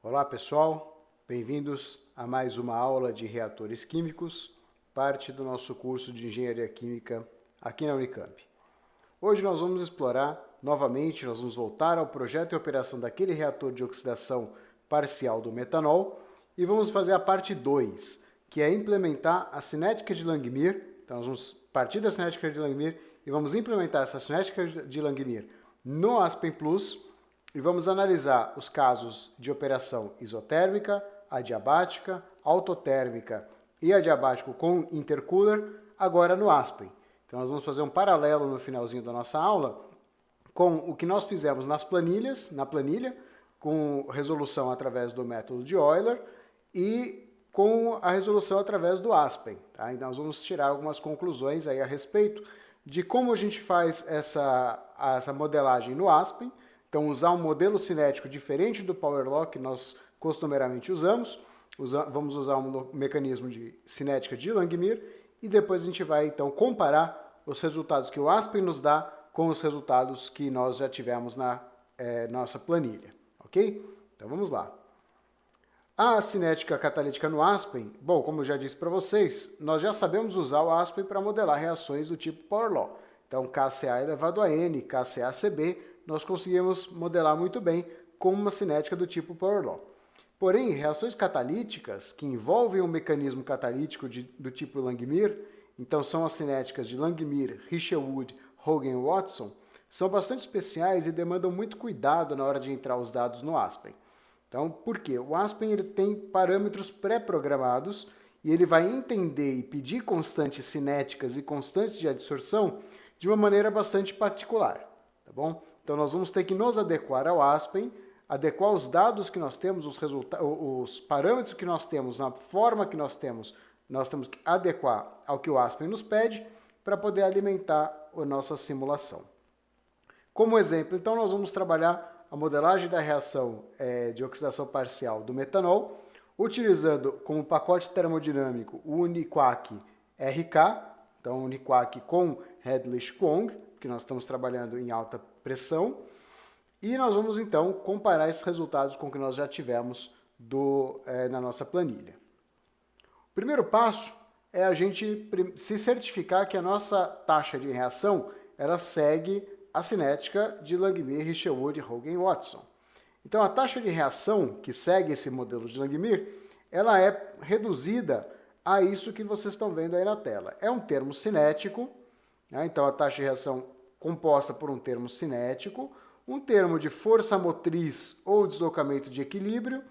Olá pessoal, bem-vindos a mais uma aula de reatores químicos, parte do nosso curso de Engenharia Química aqui na Unicamp. Hoje nós vamos explorar novamente, nós vamos voltar ao projeto e operação daquele reator de oxidação parcial do metanol e vamos fazer a parte 2, que é implementar a cinética de Langmuir. Então nós vamos partir da cinética de Langmuir e vamos implementar essa cinética de Langmuir no Aspen Plus e vamos analisar os casos de operação isotérmica, adiabática, autotérmica e adiabático com intercooler agora no Aspen. Então nós vamos fazer um paralelo no finalzinho da nossa aula com o que nós fizemos na planilha, com resolução através do método de Euler e com a resolução através do Aspen. Tá? Então nós vamos tirar algumas conclusões aí a respeito de como a gente faz essa modelagem no Aspen. Então usar um modelo cinético diferente do Power Law que nós costumeiramente usamos. Vamos usar um mecanismo de cinética de Langmuir e depois a gente vai então comparar os resultados que o Aspen nos dá com os resultados que nós já tivemos na nossa planilha, ok? Então vamos lá. A cinética catalítica no Aspen, bom, como eu já disse para vocês, nós já sabemos usar o Aspen para modelar reações do tipo Power Law. Então KCa elevado a N, KCaCb, nós conseguimos modelar muito bem com uma cinética do tipo Power Law. Porém, reações catalíticas que envolvem um mecanismo catalítico do tipo Langmuir, então são as cinéticas de Langmuir, Richelwood, Hogan e Watson, são bastante especiais e demandam muito cuidado na hora de entrar os dados no Aspen. Então, por quê? O Aspen ele tem parâmetros pré-programados e ele vai entender e pedir constantes cinéticas e constantes de adsorção de uma maneira bastante particular, tá bom? Então, nós vamos ter que nos adequar ao Aspen, adequar os dados que nós temos, os parâmetros que nós temos, na forma que nós temos que adequar ao que o Aspen nos pede para poder alimentar a nossa simulação. Como exemplo, então, nós vamos trabalhar a modelagem da reação de oxidação parcial do metanol, utilizando como pacote termodinâmico o Uniquark RK, então Uniquark com Redlich-Kwong, que nós estamos trabalhando em alta pressão, e nós vamos então comparar esses resultados com o que nós já tivemos na nossa planilha. O primeiro passo é a gente se certificar que a nossa taxa de reação ela segue a cinética de Langmuir, Richelwood, Hogan e Watson. Então a taxa de reação que segue esse modelo de Langmuir, ela é reduzida a isso que vocês estão vendo aí na tela. É um termo cinético, né? Então a taxa de reação composta por um termo cinético, um termo de força motriz ou deslocamento de equilíbrio,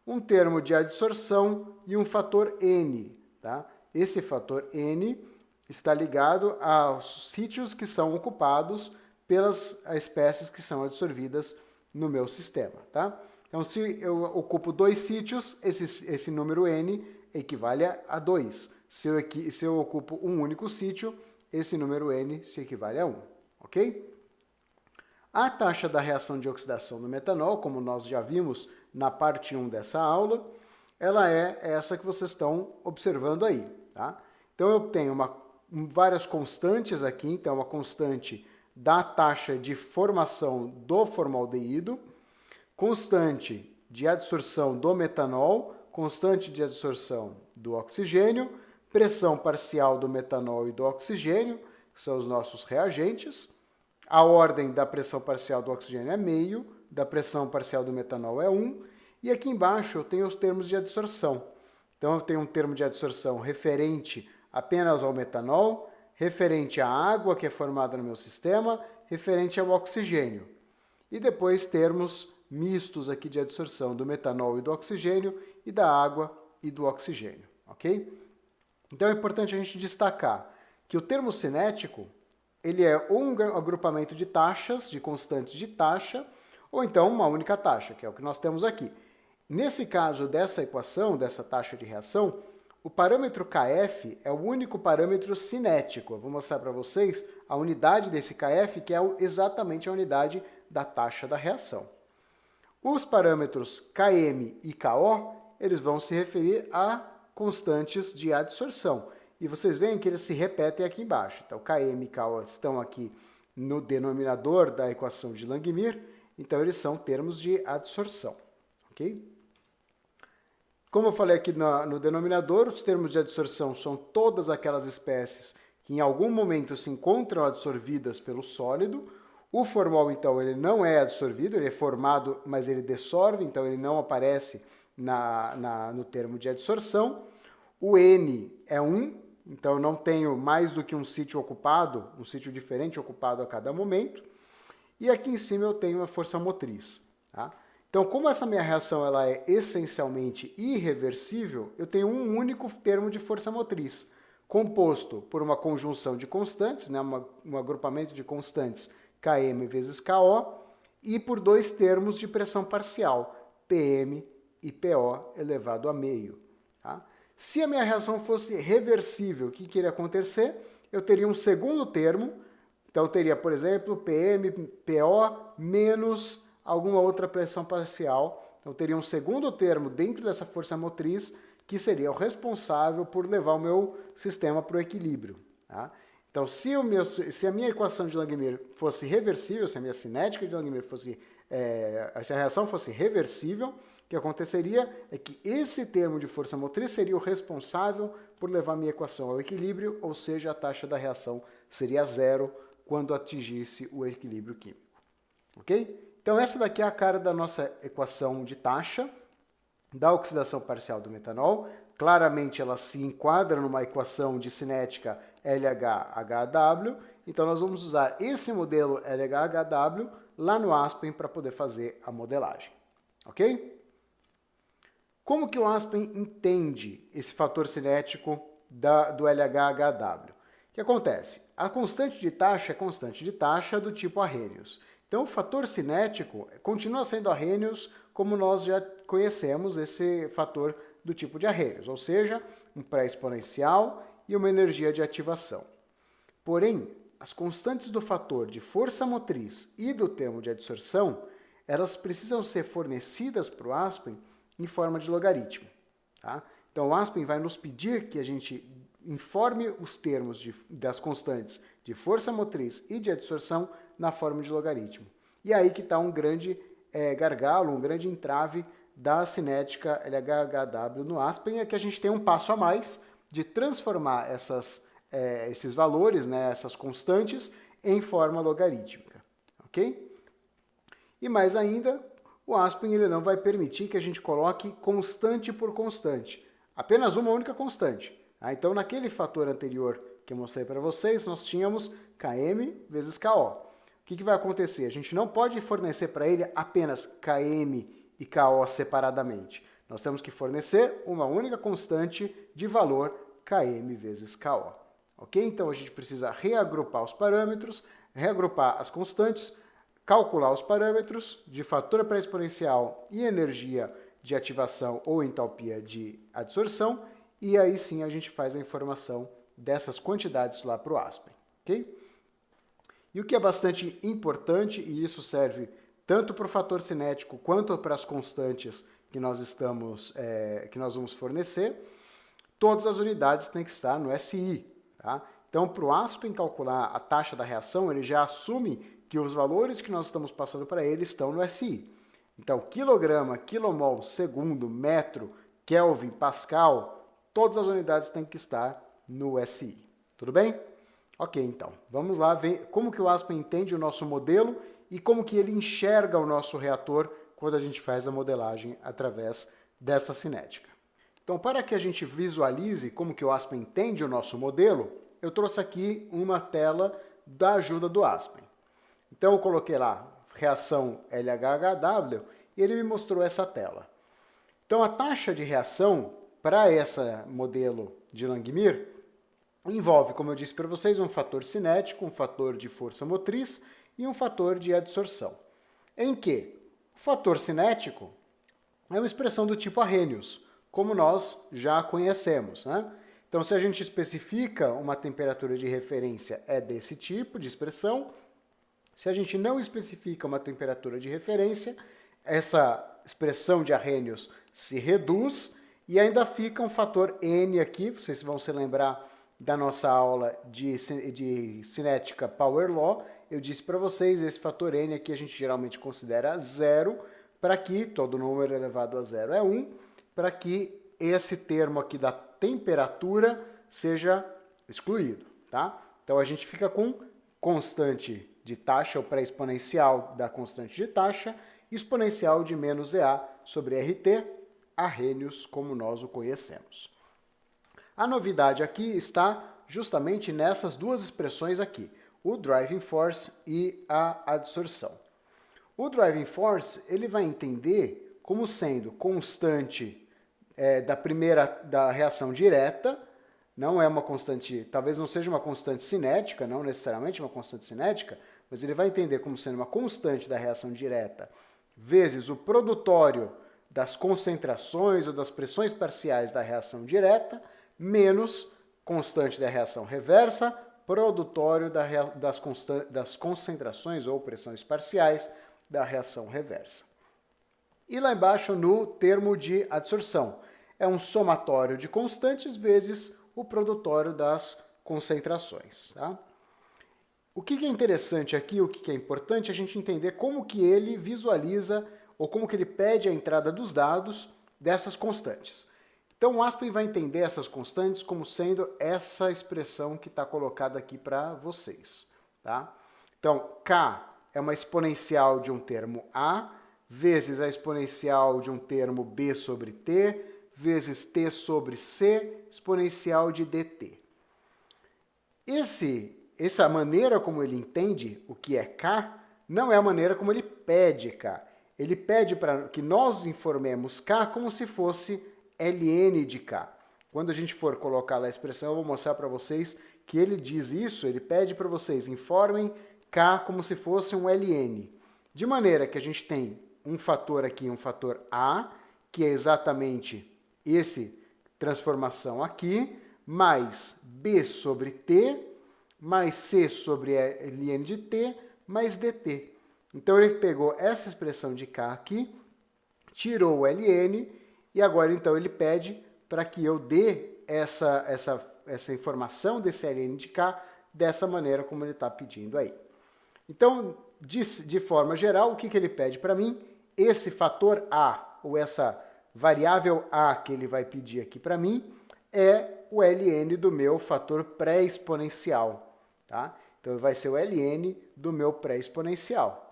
um termo de adsorção e um fator N. Tá? Esse fator N está ligado aos sítios que são ocupados pelas espécies que são absorvidas no meu sistema. Tá? Então, se eu ocupo 2 sítios, esse número N equivale a 2. Se eu ocupo um único sítio, esse número N se equivale a 1. Ok? A taxa da reação de oxidação do metanol, como nós já vimos na parte 1 dessa aula, ela é essa que vocês estão observando aí. Tá? Então, eu tenho várias constantes aqui, então uma constante da taxa de formação do formaldeído, constante de adsorção do metanol, constante de adsorção do oxigênio, pressão parcial do metanol e do oxigênio, que são os nossos reagentes. A ordem da pressão parcial do oxigênio é meio, da pressão parcial do metanol é 1, e aqui embaixo eu tenho os termos de adsorção. Então eu tenho um termo de adsorção referente apenas ao metanol, referente à água que é formada no meu sistema, referente ao oxigênio. E depois termos mistos aqui de adsorção do metanol e do oxigênio e da água e do oxigênio, ok? Então é importante a gente destacar que o termo cinético ele é ou um agrupamento de taxas, de constantes de taxa, ou então uma única taxa, que é o que nós temos aqui. Nesse caso dessa equação, dessa taxa de reação, o parâmetro Kf é o único parâmetro cinético. Eu vou mostrar para vocês a unidade desse Kf, que é exatamente a unidade da taxa da reação. Os parâmetros Km e Ko, eles vão se referir a constantes de adsorção. E vocês veem que eles se repetem aqui embaixo. Então, Km e Ko estão aqui no denominador da equação de Langmuir, então eles são termos de adsorção. Ok? Como eu falei aqui no denominador, os termos de adsorção são todas aquelas espécies que em algum momento se encontram adsorvidas pelo sólido. O formol, então, ele não é adsorvido, ele é formado, mas ele dessorve, então ele não aparece no termo de adsorção. O N é 1, então eu não tenho mais do que um sítio ocupado, um sítio diferente ocupado a cada momento. E aqui em cima eu tenho a força motriz. Tá? Então, como essa minha reação ela é essencialmente irreversível, eu tenho um único termo de força motriz, composto por uma conjunção de constantes, né, um agrupamento de constantes Km vezes Ko, e por dois termos de pressão parcial, Pm e Po elevado a meio. Tá? Se a minha reação fosse reversível, o que iria acontecer? Eu teria um segundo termo, então eu teria, por exemplo, Pm, Po menos alguma outra pressão parcial. Então, eu teria um segundo termo dentro dessa força motriz que seria o responsável por levar o meu sistema para o equilíbrio. Tá? Então, se a minha equação de Langmuir fosse reversível, se a minha cinética de Langmuir fosse, se a reação fosse reversível, o que aconteceria é que esse termo de força motriz seria o responsável por levar a minha equação ao equilíbrio, ou seja, a taxa da reação seria zero quando atingisse o equilíbrio químico. Ok? Então, essa daqui é a cara da nossa equação de taxa da oxidação parcial do metanol. Claramente, ela se enquadra numa equação de cinética LH-HW. Então, nós vamos usar esse modelo LH-HW lá no Aspen para poder fazer a modelagem. Ok? Como que o Aspen entende esse fator cinético do LH-HW? O que acontece? A constante de taxa é constante de taxa do tipo Arrhenius. Então, o fator cinético continua sendo Arrhenius, como nós já conhecemos esse fator do tipo de Arrhenius, ou seja, um pré-exponencial e uma energia de ativação. Porém, as constantes do fator de força motriz e do termo de adsorção, elas precisam ser fornecidas para o Aspen em forma de logaritmo. Tá? Então, o Aspen vai nos pedir que a gente informe os termos das constantes de força motriz e de adsorção na forma de logaritmo. E aí que está um grande gargalo, um grande entrave da cinética LH-HW no Aspen, é que a gente tem um passo a mais de transformar esses valores, né, essas constantes, em forma logarítmica. Ok? E mais ainda, o Aspen ele não vai permitir que a gente coloque constante por constante, apenas uma única constante. Tá? Então, naquele fator anterior que eu mostrei para vocês, nós tínhamos Km vezes Ko. O que vai acontecer? A gente não pode fornecer para ele apenas Km e Ko separadamente. Nós temos que fornecer uma única constante de valor Km vezes Ko. Ok? Então a gente precisa reagrupar os parâmetros, reagrupar as constantes, calcular os parâmetros de fator pré-exponencial e energia de ativação ou entalpia de adsorção, e aí sim a gente faz a informação dessas quantidades lá para o Aspen. Ok? E o que é bastante importante, e isso serve tanto para o fator cinético quanto para as constantes que nós vamos fornecer, todas as unidades têm que estar no SI. Tá? Então, para o Aspen calcular a taxa da reação, ele já assume que os valores que nós estamos passando para ele estão no SI. Então, quilograma, quilomol, segundo, metro, Kelvin, Pascal, todas as unidades têm que estar no SI. Tudo bem? Ok, então, vamos lá ver como que o Aspen entende o nosso modelo e como que ele enxerga o nosso reator quando a gente faz a modelagem através dessa cinética. Então, para que a gente visualize como que o Aspen entende o nosso modelo, eu trouxe aqui uma tela da ajuda do Aspen. Então, eu coloquei lá reação LH-HW e ele me mostrou essa tela. Então, a taxa de reação para esse modelo de Langmuir envolve, como eu disse para vocês, um fator cinético, um fator de força motriz e um fator de adsorção. Em que o fator cinético é uma expressão do tipo Arrhenius, como nós já conhecemos. Né? Então, se a gente especifica uma temperatura de referência, é desse tipo de expressão. Se a gente não especifica uma temperatura de referência, essa expressão de Arrhenius se reduz e ainda fica um fator N aqui, vocês vão se lembrar da nossa aula de cinética Power Law, eu disse para vocês, esse fator N aqui a gente geralmente considera zero, para que todo número elevado a zero é 1, para que esse termo aqui da temperatura seja excluído, tá? Então a gente fica com constante de taxa, ou pré-exponencial da constante de taxa, exponencial de menos EA sobre RT, arrhenius como nós o conhecemos. A novidade aqui está justamente nessas duas expressões aqui, o driving force e a adsorção. O driving force ele vai entender como sendo constante da reação direta, não é uma constante, talvez não seja uma constante cinética, não necessariamente uma constante cinética, mas ele vai entender como sendo uma constante da reação direta vezes o produtório das concentrações ou das pressões parciais da reação direta, menos constante da reação reversa, produtório das concentrações ou pressões parciais da reação reversa. E lá embaixo no termo de adsorção, é um somatório de constantes vezes o produtório das concentrações. Tá? O que é interessante aqui, o que é importante, é a gente entender como que ele visualiza ou como que ele pede a entrada dos dados dessas constantes. Então o Aspen vai entender essas constantes como sendo essa expressão que está colocada aqui para vocês. Tá? Então K é uma exponencial de um termo A, vezes a exponencial de um termo B sobre T, vezes T sobre C, exponencial de dt. Essa maneira como ele entende o que é K, não é a maneira como ele pede K. Ele pede para que nós informemos K como se fosse ln de K. Quando a gente for colocar lá a expressão, eu vou mostrar para vocês que ele diz isso, ele pede para vocês informem K como se fosse um ln. De maneira que a gente tem um fator aqui, um fator A, que é exatamente esse transformação aqui, mais B sobre T, mais C sobre ln de T, mais dt. Então ele pegou essa expressão de K aqui, tirou o ln, e agora então ele pede para que eu dê essa informação desse ln de K dessa maneira como ele está pedindo aí. Então, de forma geral, o que ele pede para mim? Esse fator A, ou essa variável A que ele vai pedir aqui para mim, é o ln do meu fator pré-exponencial. Tá? Então vai ser o ln do meu pré-exponencial.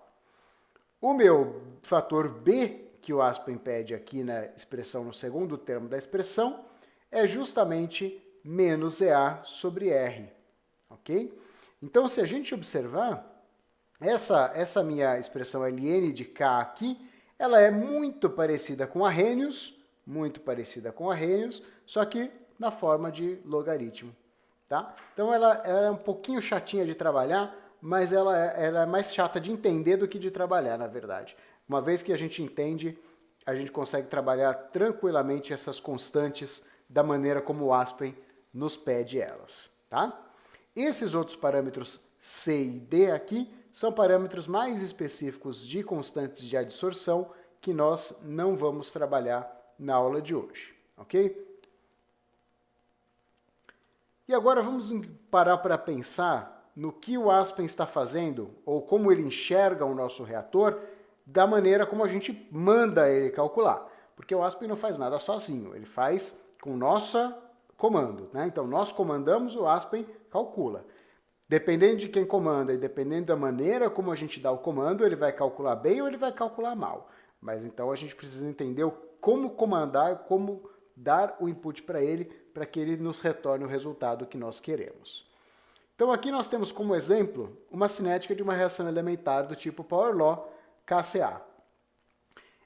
O meu fator B, que o Aspen pede aqui na expressão, no segundo termo da expressão, é justamente menos EA sobre R. Ok? Então, se a gente observar, essa minha expressão ln de K aqui, ela é muito parecida com arrhenius, só que na forma de logaritmo. Tá? Então ela é um pouquinho chatinha de trabalhar, mas ela é mais chata de entender do que de trabalhar, na verdade. Uma vez que a gente entende, a gente consegue trabalhar tranquilamente essas constantes da maneira como o Aspen nos pede elas. Tá? Esses outros parâmetros C e D aqui são parâmetros mais específicos de constantes de adsorção que nós não vamos trabalhar na aula de hoje. Ok? E agora vamos parar para pensar no que o Aspen está fazendo, ou como ele enxerga o nosso reator, da maneira como a gente manda ele calcular. Porque o Aspen não faz nada sozinho, ele faz com o nosso comando. Né? Então, nós comandamos, o Aspen calcula. Dependendo de quem comanda e dependendo da maneira como a gente dá o comando, ele vai calcular bem ou ele vai calcular mal. Mas então a gente precisa entender como comandar, como dar o input para que ele nos retorne o resultado que nós queremos. Então aqui nós temos como exemplo uma cinética de uma reação elementar do tipo Power Law KCA.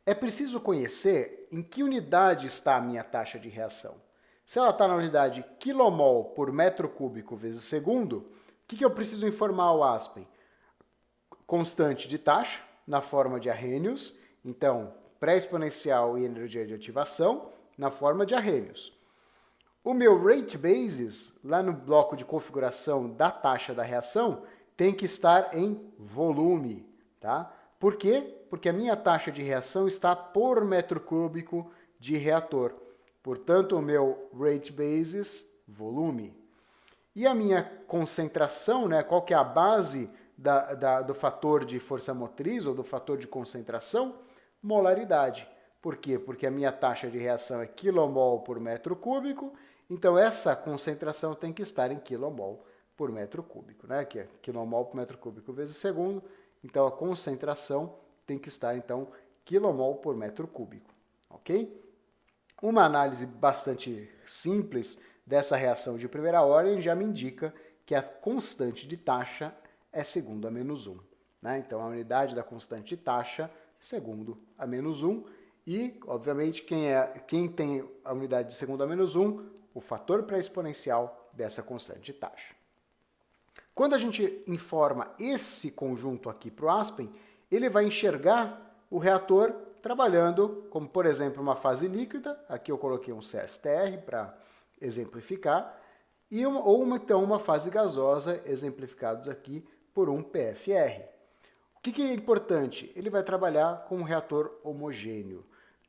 É preciso conhecer em que unidade está a minha taxa de reação. Se ela está na unidade kmol por metro cúbico vezes segundo, o que eu preciso informar ao Aspen? Constante de taxa, na forma de arrhenius, então pré-exponencial e energia de ativação, na forma de arrhenius. O meu rate basis, lá no bloco de configuração da taxa da reação, tem que estar em volume. Tá? Por quê? Porque a minha taxa de reação está por metro cúbico de reator. Portanto, o meu rate basis, volume. E a minha concentração, né, qual que é a base do fator de força motriz ou do fator de concentração? Molaridade. Por quê? Porque a minha taxa de reação é quilomol por metro cúbico, então essa concentração tem que estar em quilomol por metro cúbico, né? Que é quilomol por metro cúbico vezes segundo, então a concentração tem que estar, então, quilomol por metro cúbico, ok? Uma análise bastante simples dessa reação de primeira ordem já me indica que a constante de taxa é segundo a menos 1. Né? Então, a unidade da constante de taxa segundo a menos 1. E, obviamente, quem tem a unidade de segundo a menos 1, o fator pré-exponencial dessa constante de taxa. Quando a gente informa esse conjunto aqui para o Aspen, ele vai enxergar o reator trabalhando como, por exemplo, uma fase líquida. Aqui eu coloquei um CSTR para exemplificar. Ou então uma fase gasosa, exemplificados aqui por um PFR. O que é importante? Ele vai trabalhar com um reator homogêneo.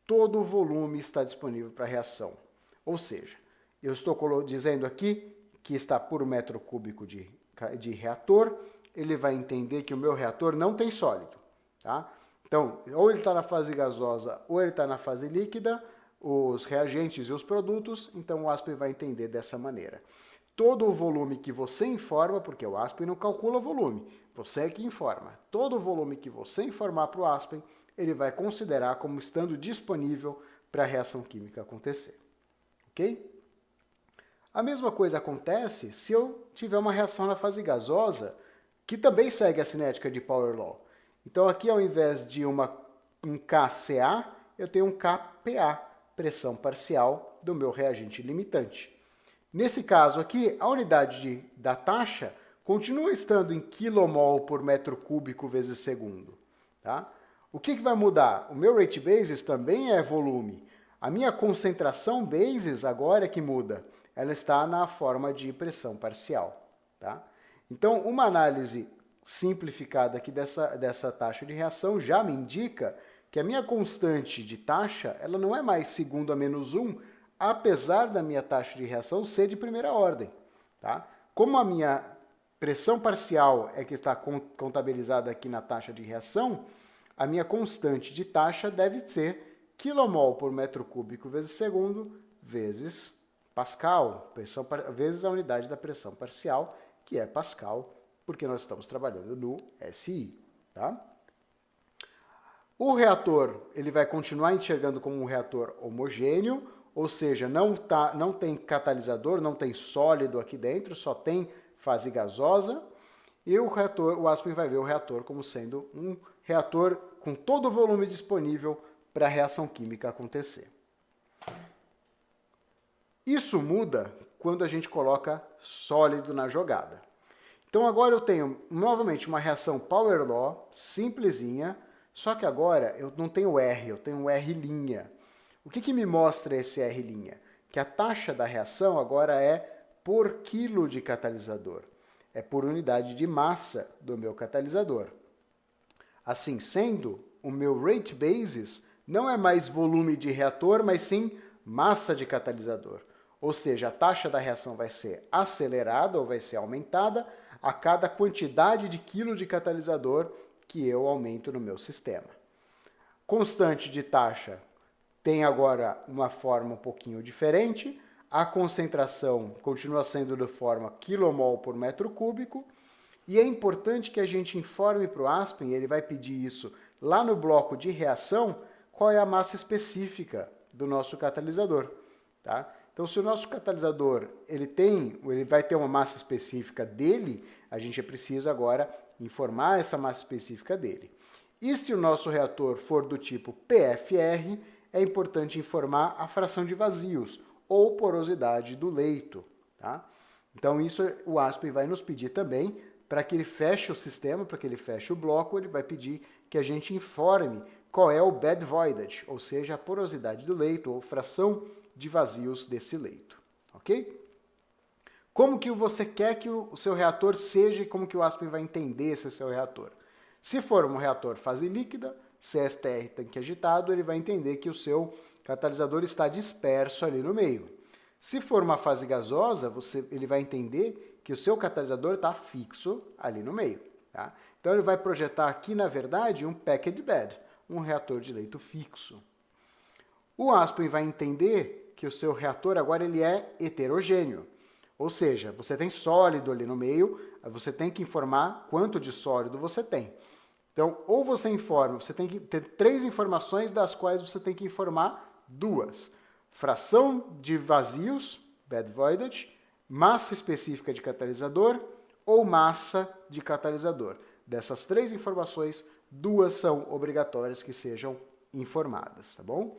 Todo o volume está disponível para a reação. Ou seja, eu estou dizendo aqui que está por metro cúbico de reator, ele vai entender que o meu reator não tem sólido. Tá? Então, ou ele está na fase gasosa ou ele está na fase líquida, os reagentes e os produtos, então o Aspen vai entender dessa maneira. Todo o volume que você informa, porque o Aspen não calcula volume, você é que informa. Todo o volume que você informar para o Aspen, ele vai considerar como estando disponível para a reação química acontecer. Ok? A mesma coisa acontece se eu tiver uma reação na fase gasosa, que também segue a cinética de Power Law. Então aqui, ao invés de um KCA, eu tenho um KPA, pressão parcial do meu reagente limitante. Nesse caso aqui, a unidade da taxa continua estando em quilomol por metro cúbico vezes segundo. Tá? O que vai mudar? O meu rate basis também é volume. A minha concentração basis agora é que muda. Ela está na forma de pressão parcial. Tá? Então, uma análise simplificada aqui dessa taxa de reação já me indica que a minha constante de taxa ela não é mais segundo a menos 1, apesar da minha taxa de reação ser de primeira ordem. Tá? Como a minha pressão parcial é que está contabilizada aqui na taxa de reação, a minha constante de taxa deve ser quilomol por metro cúbico vezes segundo vezes Pascal, vezes a unidade da pressão parcial, que é Pascal, porque nós estamos trabalhando no SI. Tá? O reator ele vai continuar enxergando como um reator homogêneo, ou seja, não tem catalisador, não tem sólido aqui dentro, só tem fase gasosa. E o Aspen vai ver o reator como sendo um reator com todo o volume disponível para a reação química acontecer. Isso muda quando a gente coloca sólido na jogada. Então agora eu tenho novamente uma reação Power Law, simplesinha, só que agora eu não tenho R, eu tenho um R'. O que me mostra esse R'? Que a taxa da reação agora é por quilo de catalisador. É por unidade de massa do meu catalisador. Assim sendo, o meu rate basis não é mais volume de reator, mas sim massa de catalisador. Ou seja, a taxa da reação vai ser acelerada ou vai ser aumentada a cada quantidade de quilo de catalisador que eu aumento no meu sistema. Constante de taxa tem agora uma forma um pouquinho diferente. A concentração continua sendo de forma quilomol por metro cúbico. E é importante que a gente informe para o Aspen, ele vai pedir isso lá no bloco de reação, qual é a massa específica do nosso catalisador. Tá? Então, se o nosso catalisador ele vai ter uma massa específica dele, a gente precisa agora informar essa massa específica dele. E se o nosso reator for do tipo PFR, é importante informar a fração de vazios ou porosidade do leito. Tá? Então, isso o Aspen vai nos pedir também, para que ele feche o sistema, para que ele feche o bloco, ele vai pedir que a gente informe qual é o bed voidage, ou seja, a porosidade do leito ou fração de vazios desse leito. Ok? Como que você quer que o seu reator seja e como que o Aspen vai entender esse seu reator? Se for um reator fase líquida, CSTR tanque agitado, ele vai entender que o seu catalisador está disperso ali no meio. Se for uma fase gasosa, ele vai entender que o seu catalisador está fixo ali no meio. Tá? Então ele vai projetar aqui, na verdade, um packed bed, um reator de leito fixo. O Aspen vai entender que o seu reator agora ele é heterogêneo. Ou seja, você tem sólido ali no meio, você tem que informar quanto de sólido você tem. Então, ou você informa, você tem que ter 3 informações, das quais você tem que informar 2. Fração de vazios, bad voidage, massa específica de catalisador ou massa de catalisador. Dessas 3 informações, 2 são obrigatórias que sejam informadas, tá bom?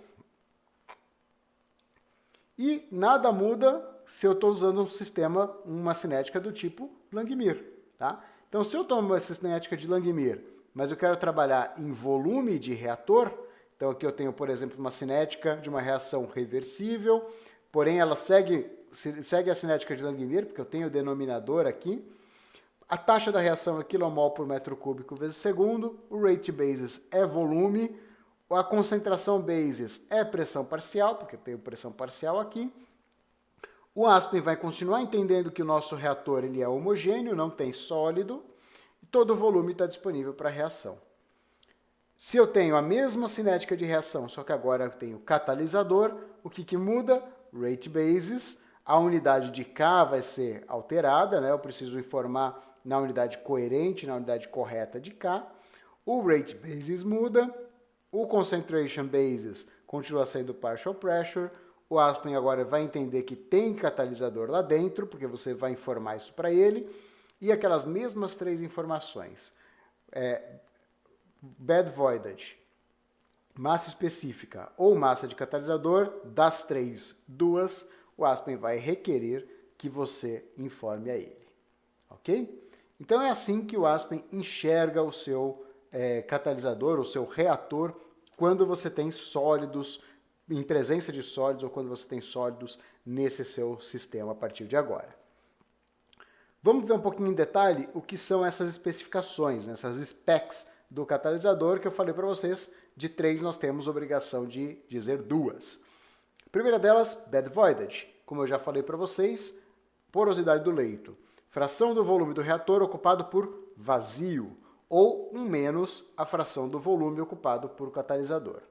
E nada muda se eu estou usando um sistema, uma cinética do tipo Langmuir, tá? Então, se eu tomo essa cinética de Langmuir, mas eu quero trabalhar em volume de reator, então aqui eu tenho, por exemplo, uma cinética de uma reação reversível, porém ela segue a cinética de Langmuir, porque eu tenho o denominador aqui. A taxa da reação é kmol por metro cúbico vezes segundo, o rate basis é volume, a concentração basis é pressão parcial, porque eu tenho pressão parcial aqui. O Aspen vai continuar entendendo que o nosso reator ele é homogêneo, não tem sólido, e todo o volume está disponível para a reação. Se eu tenho a mesma cinética de reação, só que agora eu tenho catalisador, o que muda? Rate basis. A unidade de K vai ser alterada, né? Eu preciso informar na unidade coerente, na unidade correta de K. O rate basis muda. O concentration basis continua sendo partial pressure. O Aspen agora vai entender que tem catalisador lá dentro, porque você vai informar isso para ele. E aquelas mesmas 3 informações. Bad voidage, massa específica ou massa de catalisador, das 3, 2, o Aspen vai requerer que você informe a ele. Ok? Então é assim que o Aspen enxerga o seu catalisador, o seu reator, quando você tem sólidos, em presença de sólidos, ou quando você tem sólidos nesse seu sistema a partir de agora. Vamos ver um pouquinho em detalhe o que são essas especificações, né, essas specs do catalisador, que eu falei para vocês, de 3 nós temos obrigação de dizer 2. A primeira delas, bad voidage. Como eu já falei para vocês, porosidade do leito. Fração do volume do reator ocupado por vazio, ou 1 menos a fração do volume ocupado por catalisador.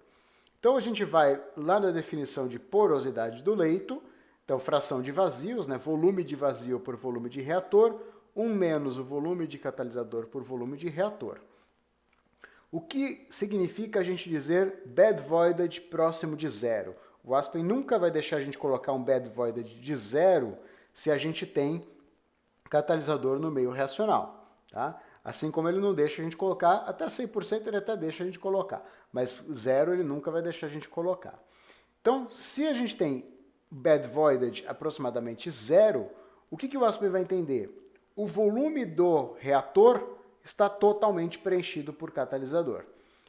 Então a gente vai lá na definição de porosidade do leito, então fração de vazios, né, volume de vazio por volume de reator, 1 menos o volume de catalisador por volume de reator. O que significa a gente dizer bad voidage próximo de 0? O Aspen nunca vai deixar a gente colocar um bad voidage de 0 se a gente tem catalisador no meio reacional, tá? Assim como ele não deixa a gente colocar, até 100% ele até deixa a gente colocar, mas 0 ele nunca vai deixar a gente colocar. Então, se a gente tem bad voidage aproximadamente 0, o que o Aspen vai entender? O volume do reator está totalmente preenchido por catalisador.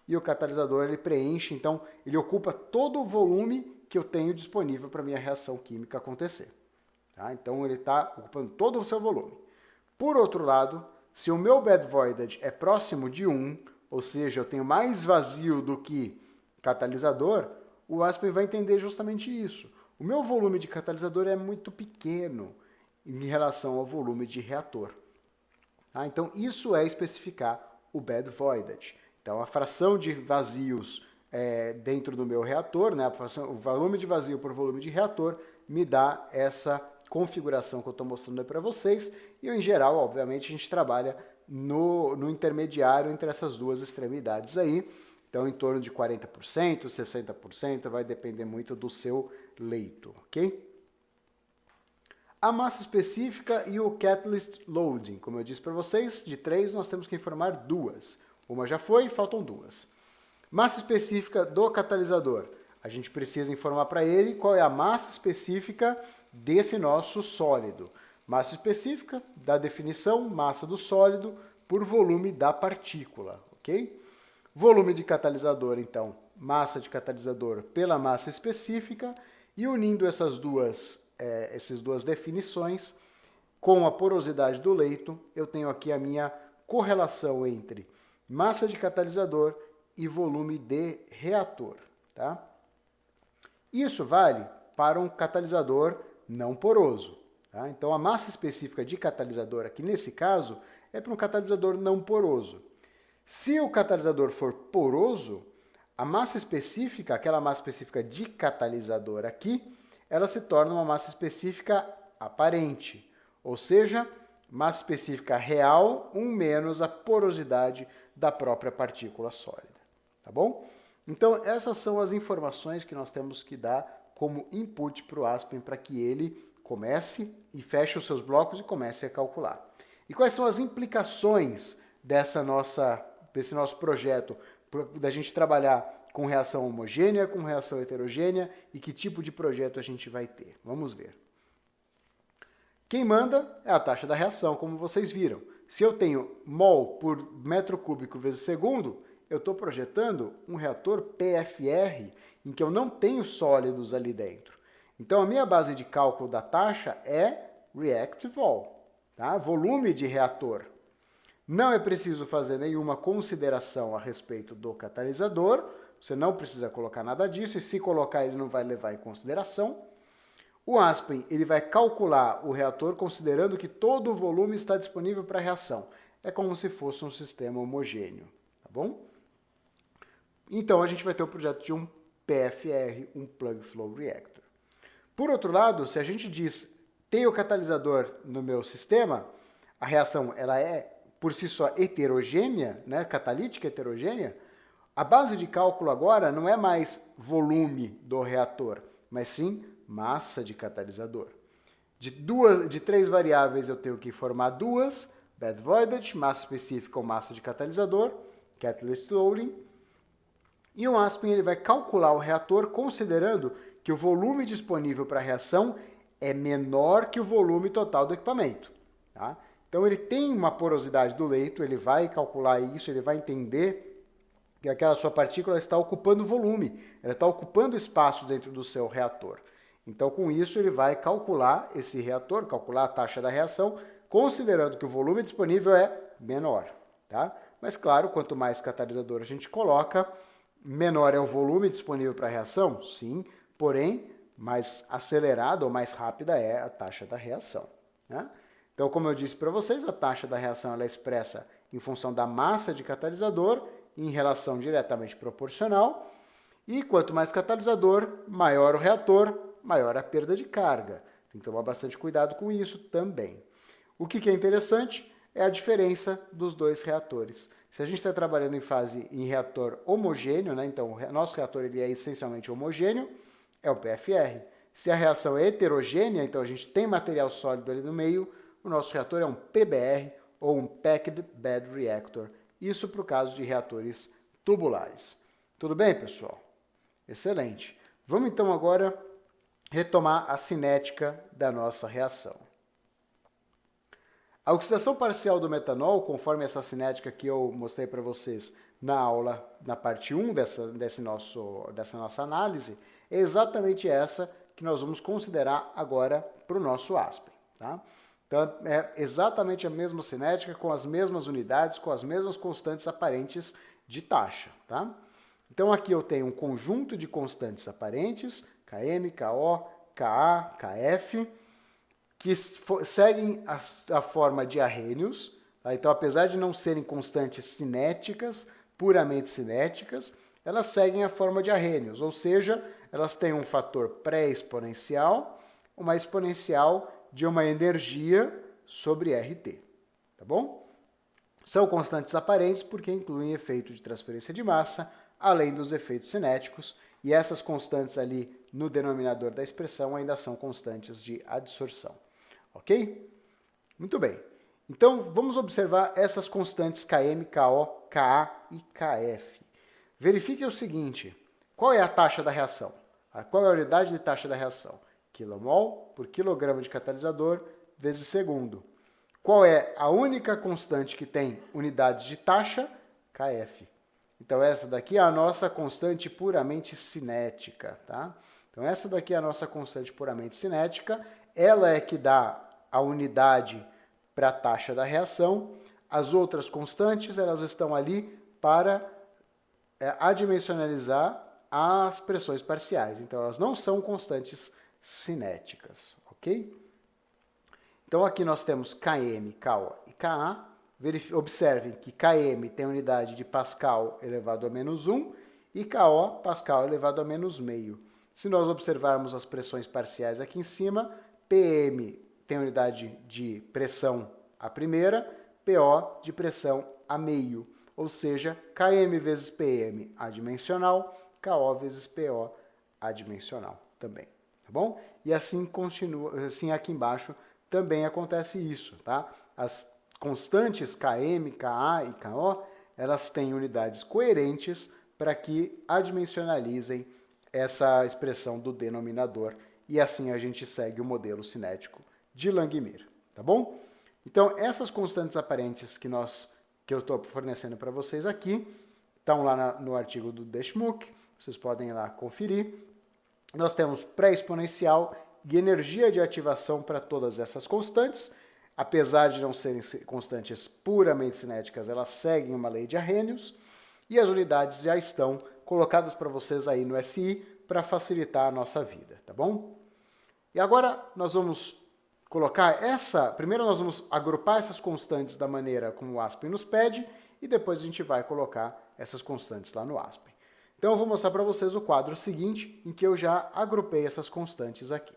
E o catalisador ele preenche, então ele ocupa todo o volume que eu tenho disponível para a minha reação química acontecer. Tá? Então ele está ocupando todo o seu volume. Por outro lado, se o meu bad voidage é próximo de 1, ou seja, eu tenho mais vazio do que catalisador, o Aspen vai entender justamente isso. O meu volume de catalisador é muito pequeno em relação ao volume de reator. Tá? Então, isso é especificar o bad voidage. Então, a fração de vazios dentro do meu reator, né, o volume de vazio por volume de reator, me dá essa configuração que eu estou mostrando para vocês. E, em geral, obviamente, a gente trabalha no intermediário entre essas duas extremidades aí. Então, em torno de 40%, 60%, vai depender muito do seu leito, ok? A massa específica e o catalyst loading. Como eu disse para vocês, de 3 nós temos que informar 2. Uma já foi, faltam 2. Massa específica do catalisador. A gente precisa informar para ele qual é a massa específica desse nosso sólido. Massa específica da definição, massa do sólido por volume da partícula, ok? Volume de catalisador, então, massa de catalisador pela massa específica, e unindo essas duas definições com a porosidade do leito, eu tenho aqui a minha correlação entre massa de catalisador e volume de reator. Tá? Isso vale para um catalisador não poroso. Tá? Então, a massa específica de catalisador aqui, nesse caso, é para um catalisador não poroso. Se o catalisador for poroso, A massa específica, aquela massa específica de catalisador aqui, ela se torna uma massa específica aparente, ou seja, massa específica real, 1 menos a porosidade da própria partícula sólida, tá bom? Então, essas são as informações que nós temos que dar como input para o Aspen para que ele comece e feche os seus blocos e comece a calcular. E quais são as implicações desse nosso projeto, da gente trabalhar com reação homogênea, com reação heterogênea e que tipo de projeto a gente vai ter? Vamos ver. Quem manda é a taxa da reação, como vocês viram. Se eu tenho mol por metro cúbico vezes segundo, eu estou projetando um reator PFR em que eu não tenho sólidos ali dentro. Então, a minha base de cálculo da taxa é reactive vol, tá? Volume de reator. Não é preciso fazer nenhuma consideração a respeito do catalisador, você não precisa colocar nada disso, e se colocar ele não vai levar em consideração. O Aspen ele vai calcular o reator considerando que todo o volume está disponível para a reação. É como se fosse um sistema homogêneo, tá bom? Então, a gente vai ter o projeto de um PFR, um Plug Flow Reactor. Por outro lado, se a gente diz, tem o catalisador no meu sistema, a reação ela é, por si só, heterogênea, né? Catalítica heterogênea, a base de cálculo agora não é mais volume do reator, mas sim massa de catalisador. De 3 variáveis eu tenho que formar 2, bad voidage, massa específica ou massa de catalisador, catalyst loading, e o Aspen ele vai calcular o reator considerando que o volume disponível para a reação é menor que o volume total do equipamento. Tá? Então ele tem uma porosidade do leito, ele vai calcular isso, ele vai entender que aquela sua partícula está ocupando volume, ela está ocupando espaço dentro do seu reator. Então, com isso, ele vai calcular esse reator, calcular a taxa da reação, considerando que o volume disponível é menor. Tá? Mas, claro, quanto mais catalisador a gente coloca, menor é o volume disponível para a reação? Sim, porém, mais acelerada ou mais rápida é a taxa da reação. Né? Então, como eu disse para vocês, a taxa da reação ela é expressa em função da massa de catalisador, em relação diretamente proporcional, e quanto mais catalisador, maior o reator, maior a perda de carga. Tem que tomar bastante cuidado com isso também. O que é interessante é a diferença dos dois reatores. Se a gente está trabalhando em reator homogêneo, né, então o nosso reator ele é essencialmente homogêneo, é um PFR. Se a reação é heterogênea, então a gente tem material sólido ali no meio, o nosso reator é um PBR ou um Packed Bed Reactor. Isso para o caso de reatores tubulares. Tudo bem, pessoal? Excelente. Vamos então agora retomar a cinética da nossa reação. A oxidação parcial do metanol, conforme essa cinética que eu mostrei para vocês na aula, na parte 1 dessa nossa análise, é exatamente essa que nós vamos considerar agora para o nosso Aspen. Tá? Então, é exatamente a mesma cinética, com as mesmas unidades, com as mesmas constantes aparentes de taxa. Tá? Então, aqui eu tenho um conjunto de constantes aparentes, Km, Ko, Ka, Kf, que seguem a forma de arrênios. Tá? Então, apesar de não serem constantes cinéticas, puramente cinéticas, elas seguem a forma de arrênios, ou seja, elas têm um fator pré-exponencial, uma exponencial de uma energia sobre RT. Tá bom? São constantes aparentes porque incluem efeito de transferência de massa, além dos efeitos cinéticos, e essas constantes ali no denominador da expressão ainda são constantes de adsorção. Ok? Muito bem. Então, vamos observar essas constantes Km, Ko, Ka e Kf. Verifique o seguinte, qual é a taxa da reação? Qual é a unidade de taxa da reação? Quilomol por quilograma de catalisador vezes segundo. Qual é a única constante que tem unidade de taxa? Kf. Então, essa daqui é a nossa constante puramente cinética. Tá? Então, essa daqui é a nossa constante puramente cinética. Ela é que dá a unidade para a taxa da reação. As outras constantes, elas estão ali para adimensionalizar as pressões parciais. Então, elas não são constantes cinéticas, ok? Então, aqui nós temos Km, Ko e Ka. Observem que Km tem unidade de Pascal elevado a menos 1 e KO, Pascal elevado a menos meio. Se nós observarmos as pressões parciais aqui em cima, PM tem unidade de pressão a primeira, PO de pressão a meio, ou seja, km vezes PM adimensional, KO vezes PO adimensional também, tá bom? E assim continua, assim aqui embaixo também acontece isso, tá? As constantes Km, Ka e Ko, elas têm unidades coerentes para que adimensionalizem essa expressão do denominador e assim a gente segue o modelo cinético de Langmuir, tá bom? Então, essas constantes aparentes que eu estou fornecendo para vocês aqui estão lá no artigo do Deschmuck, vocês podem ir lá conferir. Nós temos pré-exponencial e energia de ativação para todas essas constantes. Apesar de não serem constantes puramente cinéticas, elas seguem uma lei de Arrhenius. E as unidades já estão colocadas para vocês aí no SI para facilitar a nossa vida, tá bom? E agora nós vamos colocar primeiro nós vamos agrupar essas constantes da maneira como o Aspen nos pede e depois a gente vai colocar essas constantes lá no Aspen. Então eu vou mostrar para vocês o quadro seguinte, em que eu já agrupei essas constantes aqui.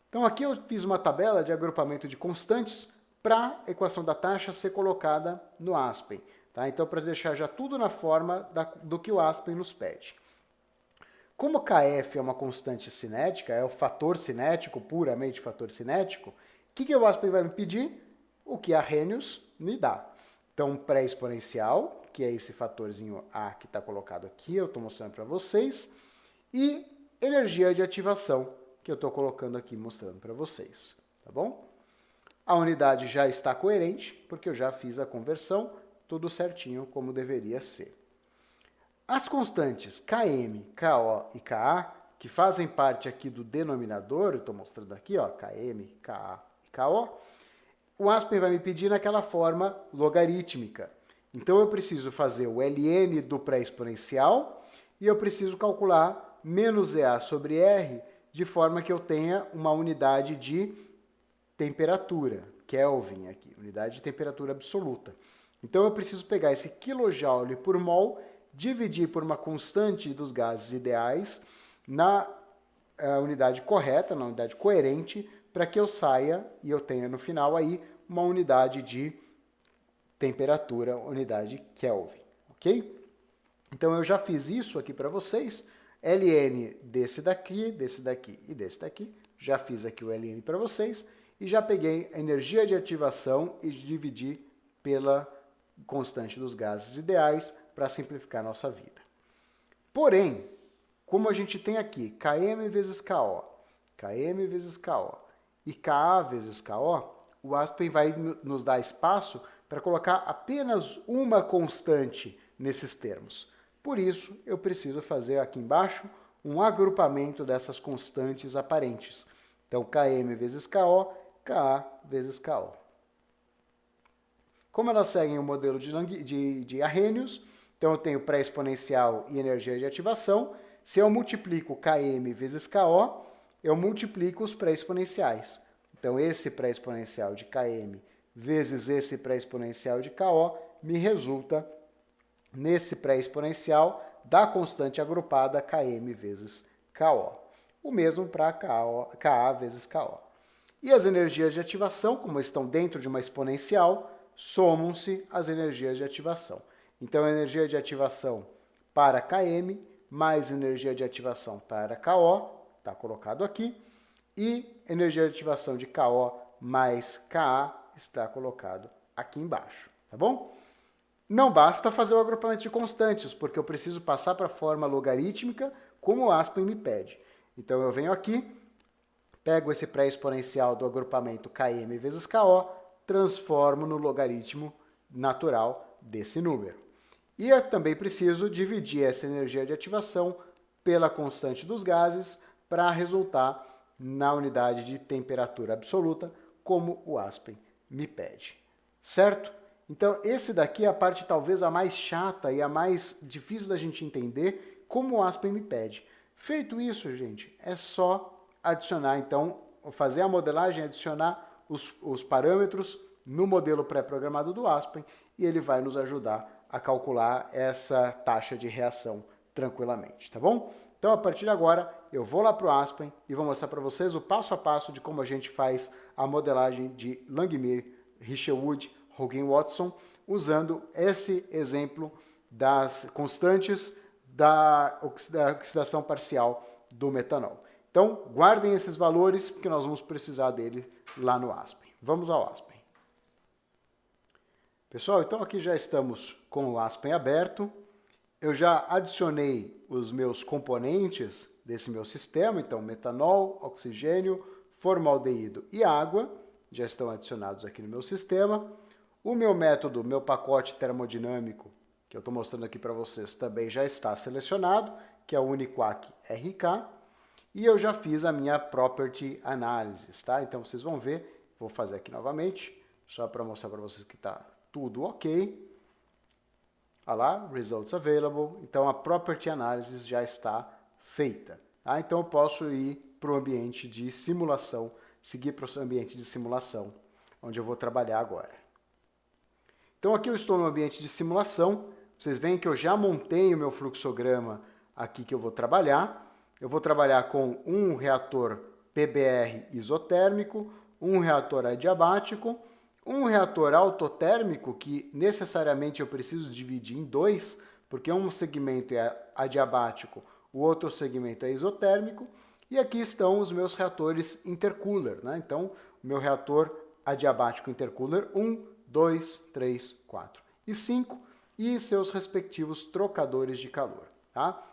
Então aqui eu fiz uma tabela de agrupamento de constantes para a equação da taxa ser colocada no Aspen. Tá? Então para deixar já tudo na forma do que o Aspen nos pede. Como Kf é uma constante cinética, é o fator cinético, puramente fator cinético, o que o Aspen vai me pedir? O que Arrhenius me dá. Então, pré-exponencial, que é esse fatorzinho A que está colocado aqui, eu estou mostrando para vocês, e energia de ativação, que eu estou colocando aqui, mostrando para vocês. Tá bom? A unidade já está coerente, porque eu já fiz a conversão, tudo certinho como deveria ser. As constantes Km, Ko e Ka, que fazem parte aqui do denominador, eu estou mostrando aqui, ó, Km, Ka e Ko, o Aspen vai me pedir naquela forma logarítmica. Então eu preciso fazer o ln do pré-exponencial e eu preciso calcular menos EA sobre R, de forma que eu tenha uma unidade de temperatura, Kelvin aqui, unidade de temperatura absoluta. Então eu preciso pegar esse kJ por mol, dividir por uma constante dos gases ideais na unidade correta, na unidade coerente, para que eu saia e eu tenha no final aí uma unidade de temperatura, unidade Kelvin, ok? Então eu já fiz isso aqui para vocês, ln desse daqui e desse daqui, já fiz aqui o ln para vocês e já peguei a energia de ativação e dividi pela constante dos gases ideais para simplificar a nossa vida. Porém, como a gente tem aqui Km vezes Ko, Km vezes Ko e Ka vezes Ko, o Aspen vai nos dar espaço para colocar apenas uma constante nesses termos. Por isso, eu preciso fazer aqui embaixo um agrupamento dessas constantes aparentes. Então, Km vezes Ko, Ka vezes Ko. Como elas seguem o modelo de Arrhenius, então eu tenho pré-exponencial e energia de ativação. Se eu multiplico Km vezes Ko, eu multiplico os pré-exponenciais. Então esse pré-exponencial de Km vezes esse pré-exponencial de Ko me resulta nesse pré-exponencial da constante agrupada Km vezes Ko. O mesmo para Ka vezes Ko. E as energias de ativação, como estão dentro de uma exponencial, somam-se as energias de ativação. Então, a energia de ativação para Km mais energia de ativação para Ko, está colocado aqui, e energia de ativação de Ko mais Ka está colocado aqui embaixo, tá bom? Não basta fazer o agrupamento de constantes, porque eu preciso passar para a forma logarítmica, como o Aspen me pede. Então, eu venho aqui, pego esse pré-exponencial do agrupamento Km vezes Ko, transformo no logaritmo natural desse número. E eu também preciso dividir essa energia de ativação pela constante dos gases para resultar na unidade de temperatura absoluta, como o Aspen me pede. Certo? Então, esse daqui é a parte talvez a mais chata e a mais difícil da gente entender, como o Aspen me pede. Feito isso, gente, é só adicionar, então, fazer a modelagem, adicionar os parâmetros no modelo pré-programado do Aspen e ele vai nos ajudar a calcular essa taxa de reação tranquilamente, tá bom? Então, a partir de agora, eu vou lá para o Aspen e vou mostrar para vocês o passo a passo de como a gente faz a modelagem de Langmuir, Richelwood, Hogan-Watson, usando esse exemplo das constantes da oxidação parcial do metanol. Então, guardem esses valores, porque nós vamos precisar dele lá no Aspen. Vamos ao Aspen. Pessoal, então aqui já estamos com o Aspen aberto. Eu já adicionei os meus componentes desse meu sistema, então metanol, oxigênio, formaldeído e água, já estão adicionados aqui no meu sistema. O meu método, meu pacote termodinâmico, que eu estou mostrando aqui para vocês, também já está selecionado, que é o Uniquac RK. E eu já fiz a minha Property Analysis, tá? Então vocês vão ver, vou fazer aqui novamente, só para mostrar para vocês que está tudo ok. Olha lá, Results Available. Então a Property Analysis já está feita. Tá? Então eu posso ir para o ambiente de simulação, seguir para o ambiente de simulação, onde eu vou trabalhar agora. Então aqui eu estou no ambiente de simulação. Vocês veem que eu já montei o meu fluxograma aqui que eu vou trabalhar. Eu vou trabalhar com um reator PBr isotérmico, um reator adiabático, um reator autotérmico, que necessariamente eu preciso dividir em dois, porque um segmento é adiabático, o outro segmento é isotérmico, e aqui estão os meus reatores intercooler, né? Então, o meu reator adiabático intercooler 1, 2, 3, 4 e 5, e seus respectivos trocadores de calor, tá?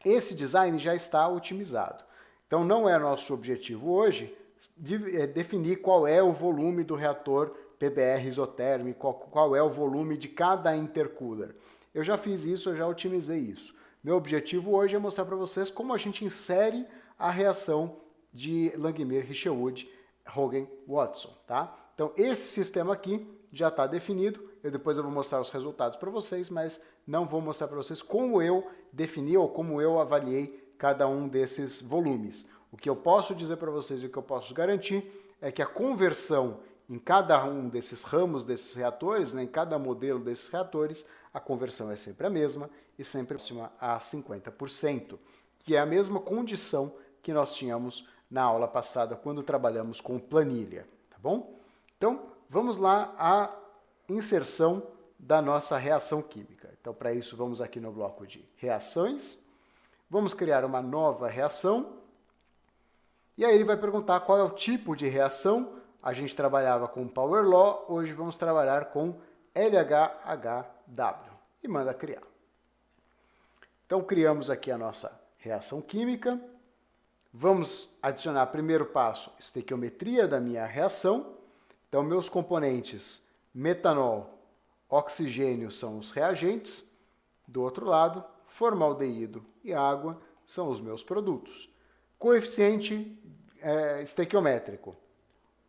Esse design já está otimizado. Então, não é nosso objetivo hoje definir qual é o volume do reator PBr isotérmico, qual é o volume de cada intercooler. Eu já fiz isso, eu já otimizei isso. Meu objetivo hoje é mostrar para vocês como a gente insere a reação de Langmuir, Richelwood, Hogan-Watson, tá? Então, esse sistema aqui já está definido. Depois eu vou mostrar os resultados para vocês, mas não vou mostrar para vocês como eu defini ou como eu avaliei cada um desses volumes. O que eu posso dizer para vocês e o que eu posso garantir é que a conversão em cada um desses ramos desses reatores, né, em cada modelo desses reatores, a conversão é sempre a mesma e sempre próxima a 50%, que é a mesma condição que nós tínhamos na aula passada quando trabalhamos com planilha, tá bom? Então, vamos lá à inserção da nossa reação química. Então, para isso, vamos aqui no bloco de reações, vamos criar uma nova reação, e aí ele vai perguntar qual é o tipo de reação. A gente trabalhava com Power Law, hoje vamos trabalhar com LHHW, e manda criar. Então, criamos aqui a nossa reação química, vamos adicionar, primeiro passo, estequiometria da minha reação. Então, meus componentes, metanol, oxigênio são os reagentes, do outro lado, formaldeído e água são os meus produtos. Coeficiente estequiométrico,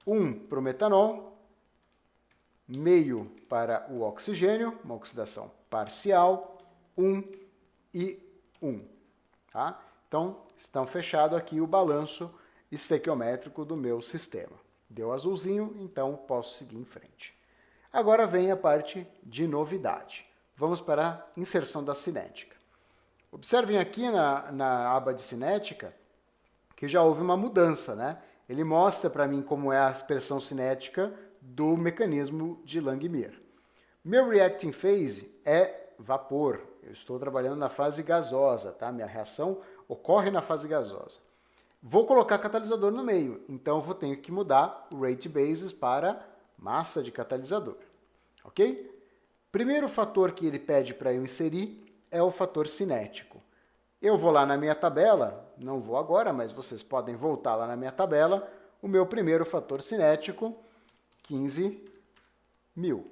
1 para o metanol, meio para o oxigênio, uma oxidação parcial, 1 e 1. Tá? Então, está fechado aqui o balanço estequiométrico do meu sistema. Deu azulzinho, então posso seguir em frente. Agora vem a parte de novidade. Vamos para a inserção da cinética. Observem aqui na aba de cinética que já houve uma mudança, né? Ele mostra para mim como é a expressão cinética do mecanismo de Langmuir. Meu reacting phase é vapor. Eu estou trabalhando na fase gasosa, tá? Minha reação ocorre na fase gasosa. Vou colocar catalisador no meio, então vou ter que mudar o rate basis para massa de catalisador, ok? Primeiro fator que ele pede para eu inserir é o fator cinético. Eu vou lá na minha tabela, não vou agora, mas vocês podem voltar lá na minha tabela, o meu primeiro fator cinético, 15.000.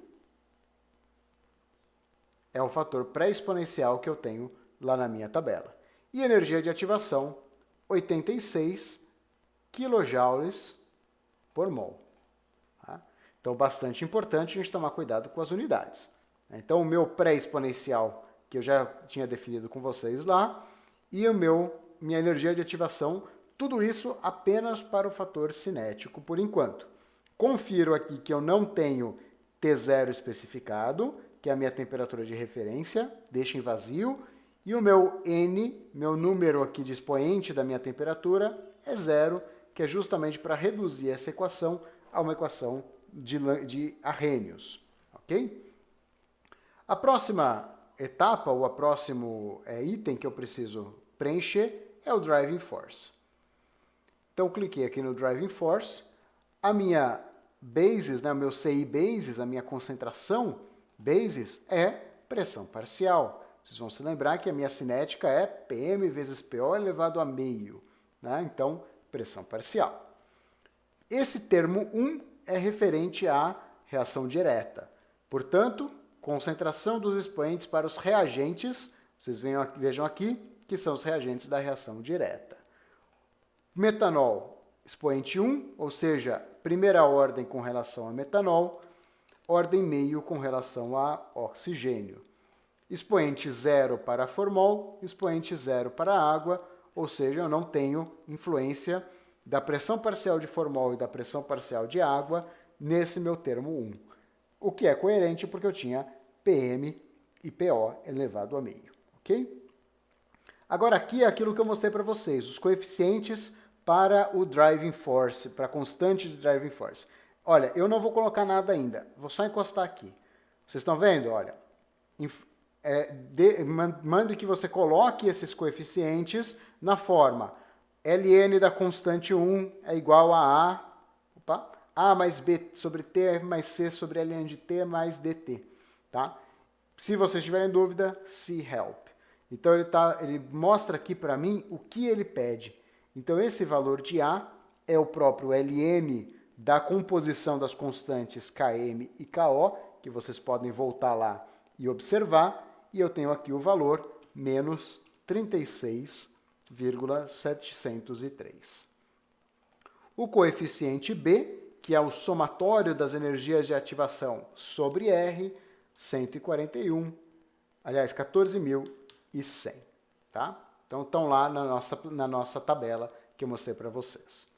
É o fator pré-exponencial que eu tenho lá na minha tabela. E energia de ativação, 86 kJ por mol. Tá? Então, bastante importante a gente tomar cuidado com as unidades. Então, o meu pré-exponencial, que eu já tinha definido com vocês lá, e minha energia de ativação, tudo isso apenas para o fator cinético por enquanto. Confiro aqui que eu não tenho T0 especificado, que é a minha temperatura de referência, deixa em vazio, e o meu N, meu número aqui de expoente da minha temperatura, é 0, que é justamente para reduzir essa equação a uma equação de Arrhenius, ok? A próxima etapa, ou o próximo item que eu preciso preencher é o driving force. Então, eu cliquei aqui no driving force, a minha basis, né, o meu CI basis, a minha concentração basis é pressão parcial. Vocês vão se lembrar que a minha cinética é PM vezes PO elevado a meio, né? Então, pressão parcial. Esse termo 1 é referente à reação direta. Portanto, concentração dos expoentes para os reagentes, vocês vejam aqui, que são os reagentes da reação direta. Metanol, expoente 1, ou seja, primeira ordem com relação a metanol, ordem meio com relação a oxigênio. Expoente 0 para formol, expoente 0 para água, ou seja, eu não tenho influência da pressão parcial de formol e da pressão parcial de água nesse meu termo 1. O que é coerente porque eu tinha PM e PO elevado a meio, ok? Agora aqui é aquilo que eu mostrei para vocês, os coeficientes para o driving force, para a constante de driving force. Olha, eu não vou colocar nada ainda, vou só encostar aqui. Vocês estão vendo? Olha, mande que você coloque esses coeficientes na forma ln da constante 1 é igual a A mais B sobre T mais C sobre ln de T mais dt. Tá? Se vocês tiverem dúvida, see help. Então ele mostra aqui para mim o que ele pede. Então esse valor de A é o próprio ln da composição das constantes Km e Ko, que vocês podem voltar lá e observar, e eu tenho aqui o valor menos 36,703. O coeficiente B, que é o somatório das energias de ativação sobre R, 141, aliás, 14.100, tá? Então, estão lá na nossa tabela que eu mostrei para vocês.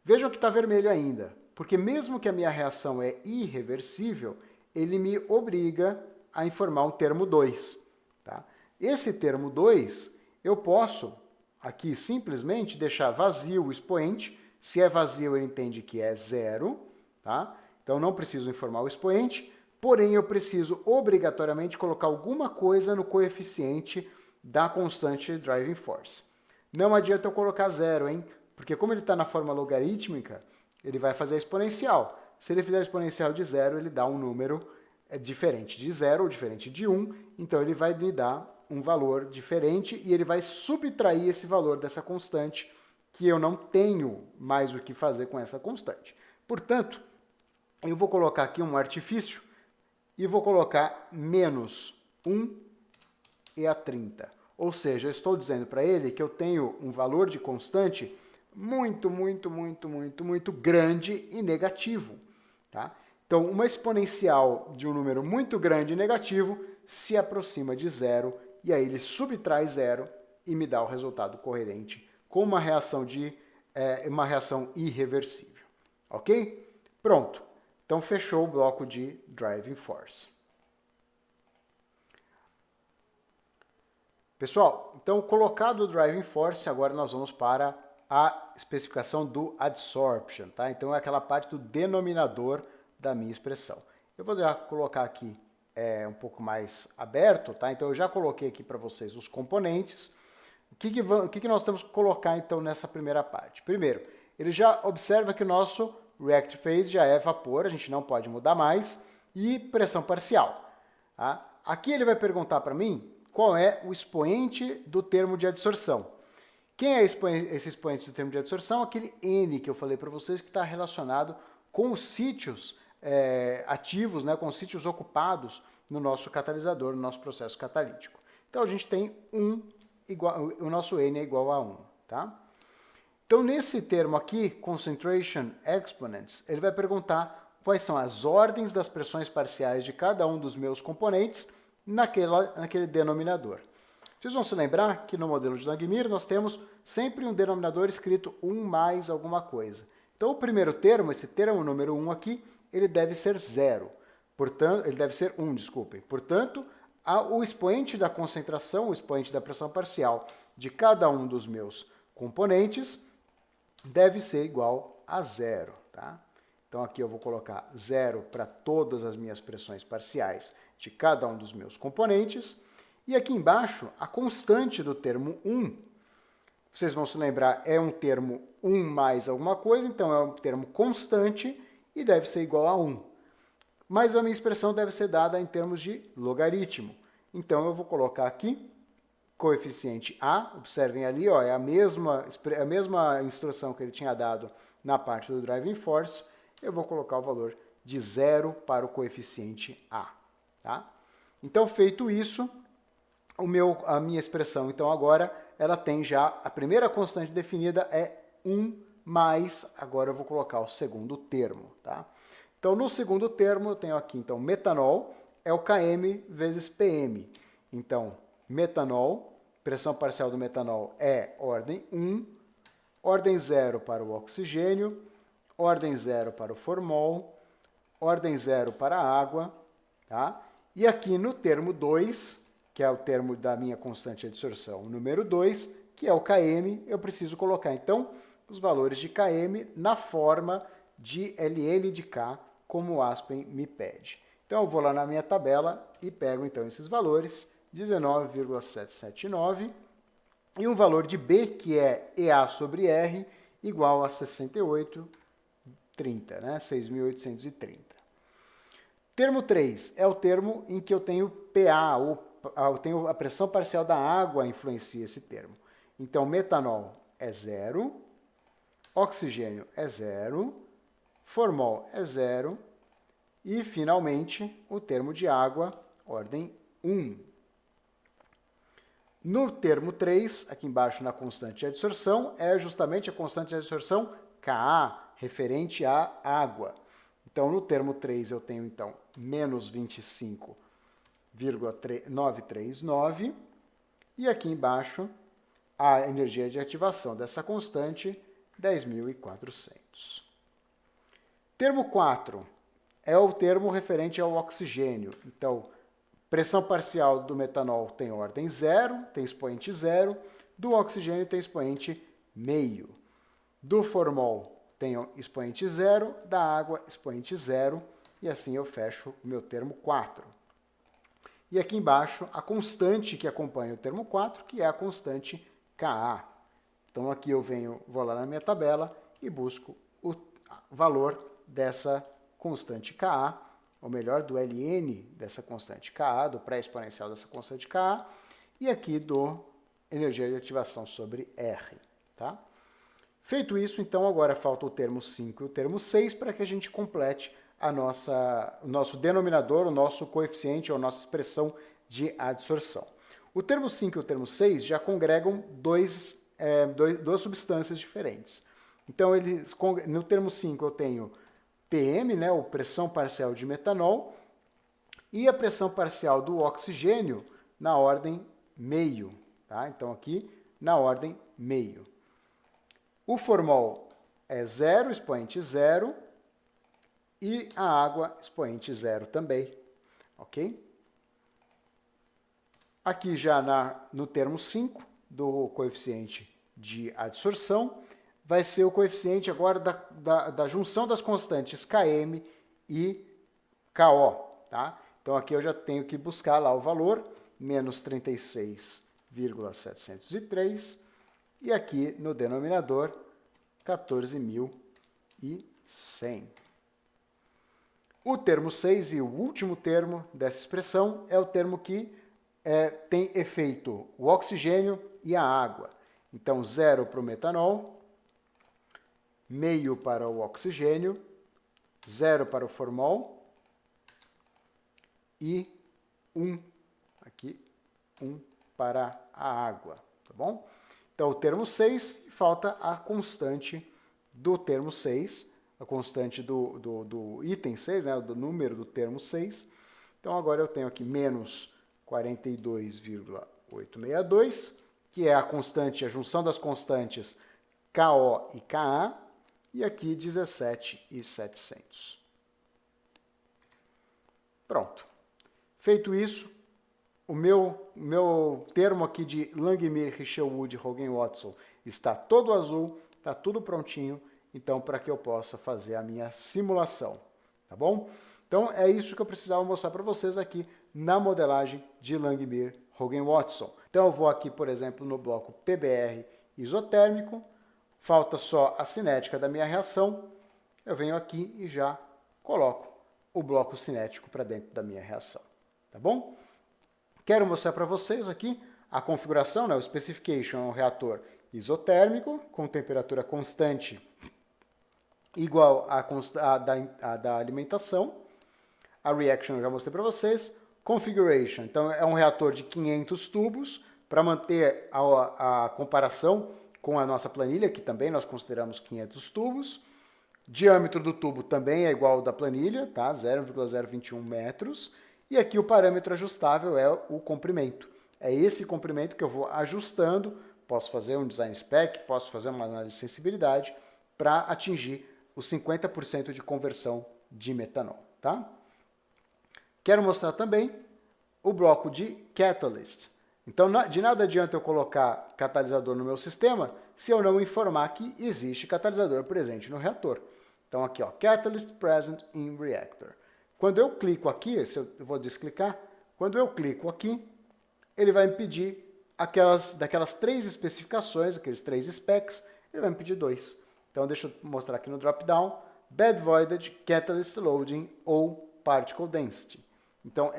Vejam que está vermelho ainda, porque mesmo que a minha reação é irreversível, ele me obriga a informar um termo 2. Tá? Esse termo 2, eu posso aqui simplesmente deixar vazio o expoente. Se é vazio, ele entende que é 0. Tá? Então, não preciso informar o expoente, porém, eu preciso obrigatoriamente colocar alguma coisa no coeficiente da constante de driving force. Não adianta eu colocar 0, hein? Porque como ele está na forma logarítmica, ele vai fazer a exponencial. Se ele fizer a exponencial de 0, ele dá um número diferente de 0 ou diferente de 1, então ele vai me dar um valor diferente e ele vai subtrair esse valor dessa constante, que eu não tenho mais o que fazer com essa constante. Portanto, eu vou colocar aqui um artifício e vou colocar menos 1 e a 30. Ou seja, eu estou dizendo para ele que eu tenho um valor de constante muito grande e negativo. Tá? Então, uma exponencial de um número muito grande e negativo se aproxima de 0, e aí ele subtrai 0 e me dá o resultado coerente com uma reação irreversível. Ok? Pronto. Então, fechou o bloco de driving force. Pessoal, então, colocado o driving force, agora nós vamos para a especificação do adsorption. Tá? Então, é aquela parte do denominador da minha expressão. Eu vou já colocar aqui um pouco mais aberto, tá? Então eu já coloquei aqui para vocês os componentes. O que nós temos que colocar então nessa primeira parte? Primeiro, ele já observa que o nosso react phase já é vapor, a gente não pode mudar mais, e pressão parcial. Tá? Aqui ele vai perguntar para mim qual é o expoente do termo de adsorção. Quem é esse expoente do termo de adsorção? Aquele N que eu falei para vocês que está relacionado com os sítios ativos, né, com os sítios ocupados no nosso catalisador, no nosso processo catalítico. Então, a gente tem o nosso N é igual a 1. Tá? Então, nesse termo aqui, concentration exponents, ele vai perguntar quais são as ordens das pressões parciais de cada um dos meus componentes naquele denominador. Vocês vão se lembrar que no modelo de Langmuir nós temos sempre um denominador escrito 1 mais alguma coisa. Então, o primeiro termo, esse termo número 1 aqui, ele deve ser 0. Portanto, ele deve ser 1, desculpem. Portanto, o expoente da concentração, o expoente da pressão parcial de cada um dos meus componentes deve ser igual a 0. Tá? Então, aqui eu vou colocar 0 para todas as minhas pressões parciais de cada um dos meus componentes. E aqui embaixo, a constante do termo 1, vocês vão se lembrar, é um termo 1 mais alguma coisa, então é um termo constante e deve ser igual a 1. Mas a minha expressão deve ser dada em termos de logaritmo. Então, eu vou colocar aqui coeficiente A, observem ali, ó, é a mesma instrução que ele tinha dado na parte do driving force, eu vou colocar o valor de 0 para o coeficiente A. Tá? Então, feito isso, a minha expressão, então, agora, ela tem já, a primeira constante definida é 1 mais, agora eu vou colocar o segundo termo. Tá? Então, no segundo termo, eu tenho aqui, então, metanol é o Km vezes Pm. Então, metanol, pressão parcial do metanol é ordem 1, ordem 0 para o oxigênio, ordem 0 para o formol, ordem 0 para a água. Tá? E aqui no termo 2, que é o termo da minha constante de adsorção, número 2, que é o Km, eu preciso colocar, então, os valores de Km na forma de ln de K, como o Aspen me pede. Então, eu vou lá na minha tabela e pego, então, esses valores, 19,779, e um valor de B, que é EA sobre R, igual a 68,30, né? 6.830. Termo 3 é o termo em que eu tenho PA, eu tenho a pressão parcial da água influencia esse termo. Então, metanol é 0, oxigênio é 0, formol é 0, e, finalmente, o termo de água, ordem 1. No termo 3, aqui embaixo na constante de adsorção, é justamente a constante de adsorção Ka, referente à água. Então, no termo 3, eu tenho, então, menos 25,939. E aqui embaixo, a energia de ativação dessa constante, 10.400. Termo 4 é o termo referente ao oxigênio. Então, pressão parcial do metanol tem ordem 0, tem expoente 0. Do oxigênio tem expoente meio. Do formol tem expoente 0. Da água, expoente 0. E assim eu fecho o meu termo 4. E aqui embaixo, a constante que acompanha o termo 4, que é a constante Ka. Então aqui eu vou lá na minha tabela e busco o valor dessa constante Ka, ou melhor, do ln dessa constante Ka, do pré-exponencial dessa constante Ka, e aqui do energia de ativação sobre R. Tá? Feito isso, então, agora falta o termo 5 e o termo 6 para que a gente complete o nosso denominador, o nosso coeficiente, ou a nossa expressão de adsorção. O termo 5 e o termo 6 já congregam duas substâncias diferentes. Então, no termo 5 eu tenho PM, né, ou pressão parcial de metanol, e a pressão parcial do oxigênio na ordem meio. Tá? Então, aqui na ordem meio. O formol é 0, expoente 0, e a água, expoente 0 também. Ok? Aqui já no termo 5 do coeficiente de adsorção, vai ser o coeficiente agora da junção das constantes Km e Ko. Tá? Então, aqui eu já tenho que buscar lá o valor, menos 36,703, e aqui no denominador, 14.100. O termo 6 e o último termo dessa expressão é o termo que tem efeito o oxigênio e a água. Então, 0 para o metanol, meio para o oxigênio, 0 para o formol e 1 para a água, tá bom? Então, o termo 6, falta a constante do termo 6, a constante do item 6, né, do número do termo 6. Então, agora eu tenho aqui menos 42,862, que é a constante, a junção das constantes Ko e Ka, e aqui 17.700. Pronto. Feito isso, o meu termo aqui de Langmuir, Isherwood, Hogan Watson está todo azul, está tudo prontinho, então para que eu possa fazer a minha simulação, tá bom? Então é isso que eu precisava mostrar para vocês aqui na modelagem de Langmuir, Hogan Watson. Então eu vou aqui, por exemplo, no bloco PBR isotérmico, falta só a cinética da minha reação, eu venho aqui e já coloco o bloco cinético para dentro da minha reação, tá bom? Quero mostrar para vocês aqui a configuração, né, o specification, é um reator isotérmico com temperatura constante igual à da alimentação. A reaction eu já mostrei para vocês. Configuration, então é um reator de 500 tubos, para manter a comparação com a nossa planilha, que também nós consideramos 500 tubos. Diâmetro do tubo também é igual ao da planilha, tá? 0,021 metros. E aqui o parâmetro ajustável é o comprimento. É esse comprimento que eu vou ajustando, posso fazer um design spec, posso fazer uma análise de sensibilidade para atingir os 50% de conversão de metanol, tá? Quero mostrar também o bloco de Catalyst. Então, de nada adianta eu colocar catalisador no meu sistema se eu não informar que existe catalisador presente no reator. Então, aqui, ó, Catalyst present in reactor. Quando eu clico aqui, eu vou desclicar, quando eu clico aqui, ele vai me pedir daquelas 3 especificações, aqueles 3 specs, ele vai me pedir 2. Então, deixa eu mostrar aqui no drop-down, bed voided, catalyst loading ou particle density. Então,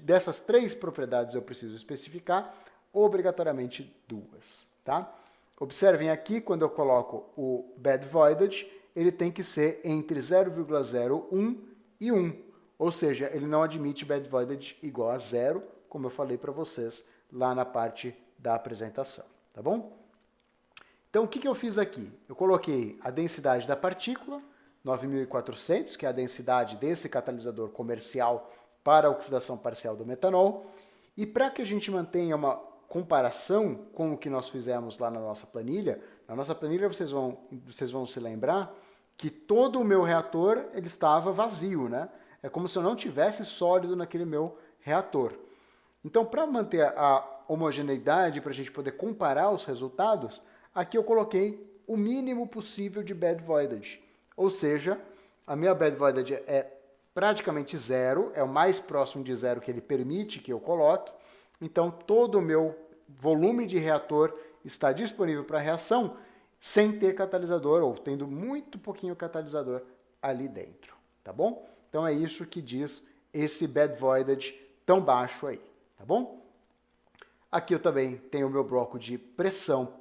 dessas 3 propriedades eu preciso especificar, obrigatoriamente 2. Tá? Observem aqui, quando eu coloco o bed voided, ele tem que ser entre 0,01 e 1. Ou seja, ele não admite bed voided igual a 0, como eu falei para vocês lá na parte da apresentação. Tá bom? Então, o que eu fiz aqui? Eu coloquei a densidade da partícula, 9.400, que é a densidade desse catalisador comercial para a oxidação parcial do metanol. E para que a gente mantenha uma comparação com o que nós fizemos lá na nossa planilha vocês vão se lembrar que todo o meu reator ele estava vazio, né? É como se eu não tivesse sólido naquele meu reator. Então, para manter a homogeneidade, para a gente poder comparar os resultados, aqui eu coloquei o mínimo possível de bed voided. Ou seja, a minha bed voided é praticamente 0, é o mais próximo de 0 que ele permite que eu coloque. Então, todo o meu volume de reator está disponível para reação sem ter catalisador, ou tendo muito pouquinho catalisador ali dentro. Tá bom? Então, é isso que diz esse bed voided tão baixo aí. Tá bom? Aqui eu também tenho o meu bloco de pressão,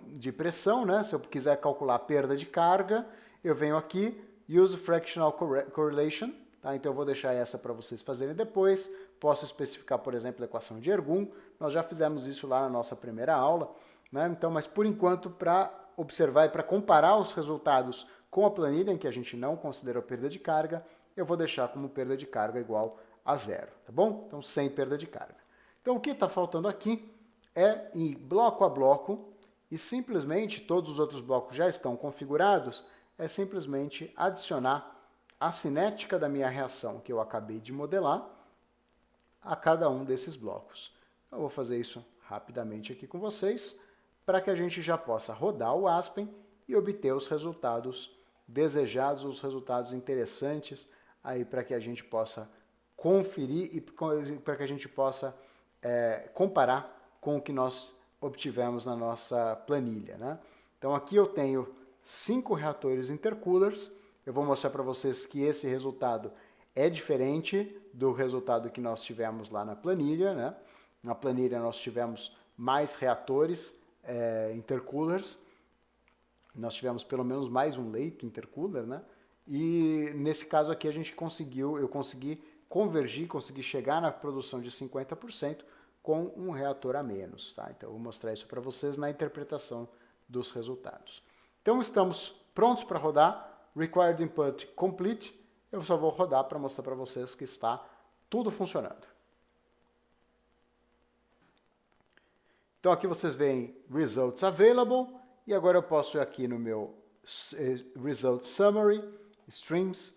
né? Se eu quiser calcular a perda de carga, eu venho aqui, use fractional correlation, tá? Então eu vou deixar essa para vocês fazerem depois. Posso especificar, por exemplo, a equação de Ergun. Nós já fizemos isso lá na nossa primeira aula, né? Então, mas por enquanto, para observar e para comparar os resultados com a planilha, em que a gente não considerou perda de carga, eu vou deixar como perda de carga igual a 0, tá bom? Então, sem perda de carga. Então, o que está faltando aqui é ir bloco a bloco e simplesmente, todos os outros blocos já estão configurados, é simplesmente adicionar a cinética da minha reação que eu acabei de modelar a cada um desses blocos. Eu vou fazer isso rapidamente aqui com vocês, para que a gente já possa rodar o Aspen e obter os resultados desejados, os resultados interessantes, aí para que a gente possa conferir e para que a gente possa comparar com o que nós obtivemos na nossa planilha, né? Então aqui eu tenho 5 reatores intercoolers. Eu vou mostrar para vocês que esse resultado é diferente do resultado que nós tivemos lá na planilha, né? Na planilha nós tivemos mais reatores intercoolers. Nós tivemos pelo menos mais um leito intercooler, né? E nesse caso aqui eu consegui convergir, consegui chegar na produção de 50% com um reator a menos, tá? Então eu vou mostrar isso para vocês na interpretação dos resultados. Então estamos prontos para rodar. Required input complete. Eu só vou rodar para mostrar para vocês que está tudo funcionando. Então aqui vocês veem Results Available, e agora eu posso ir aqui no meu Result Summary, Streams,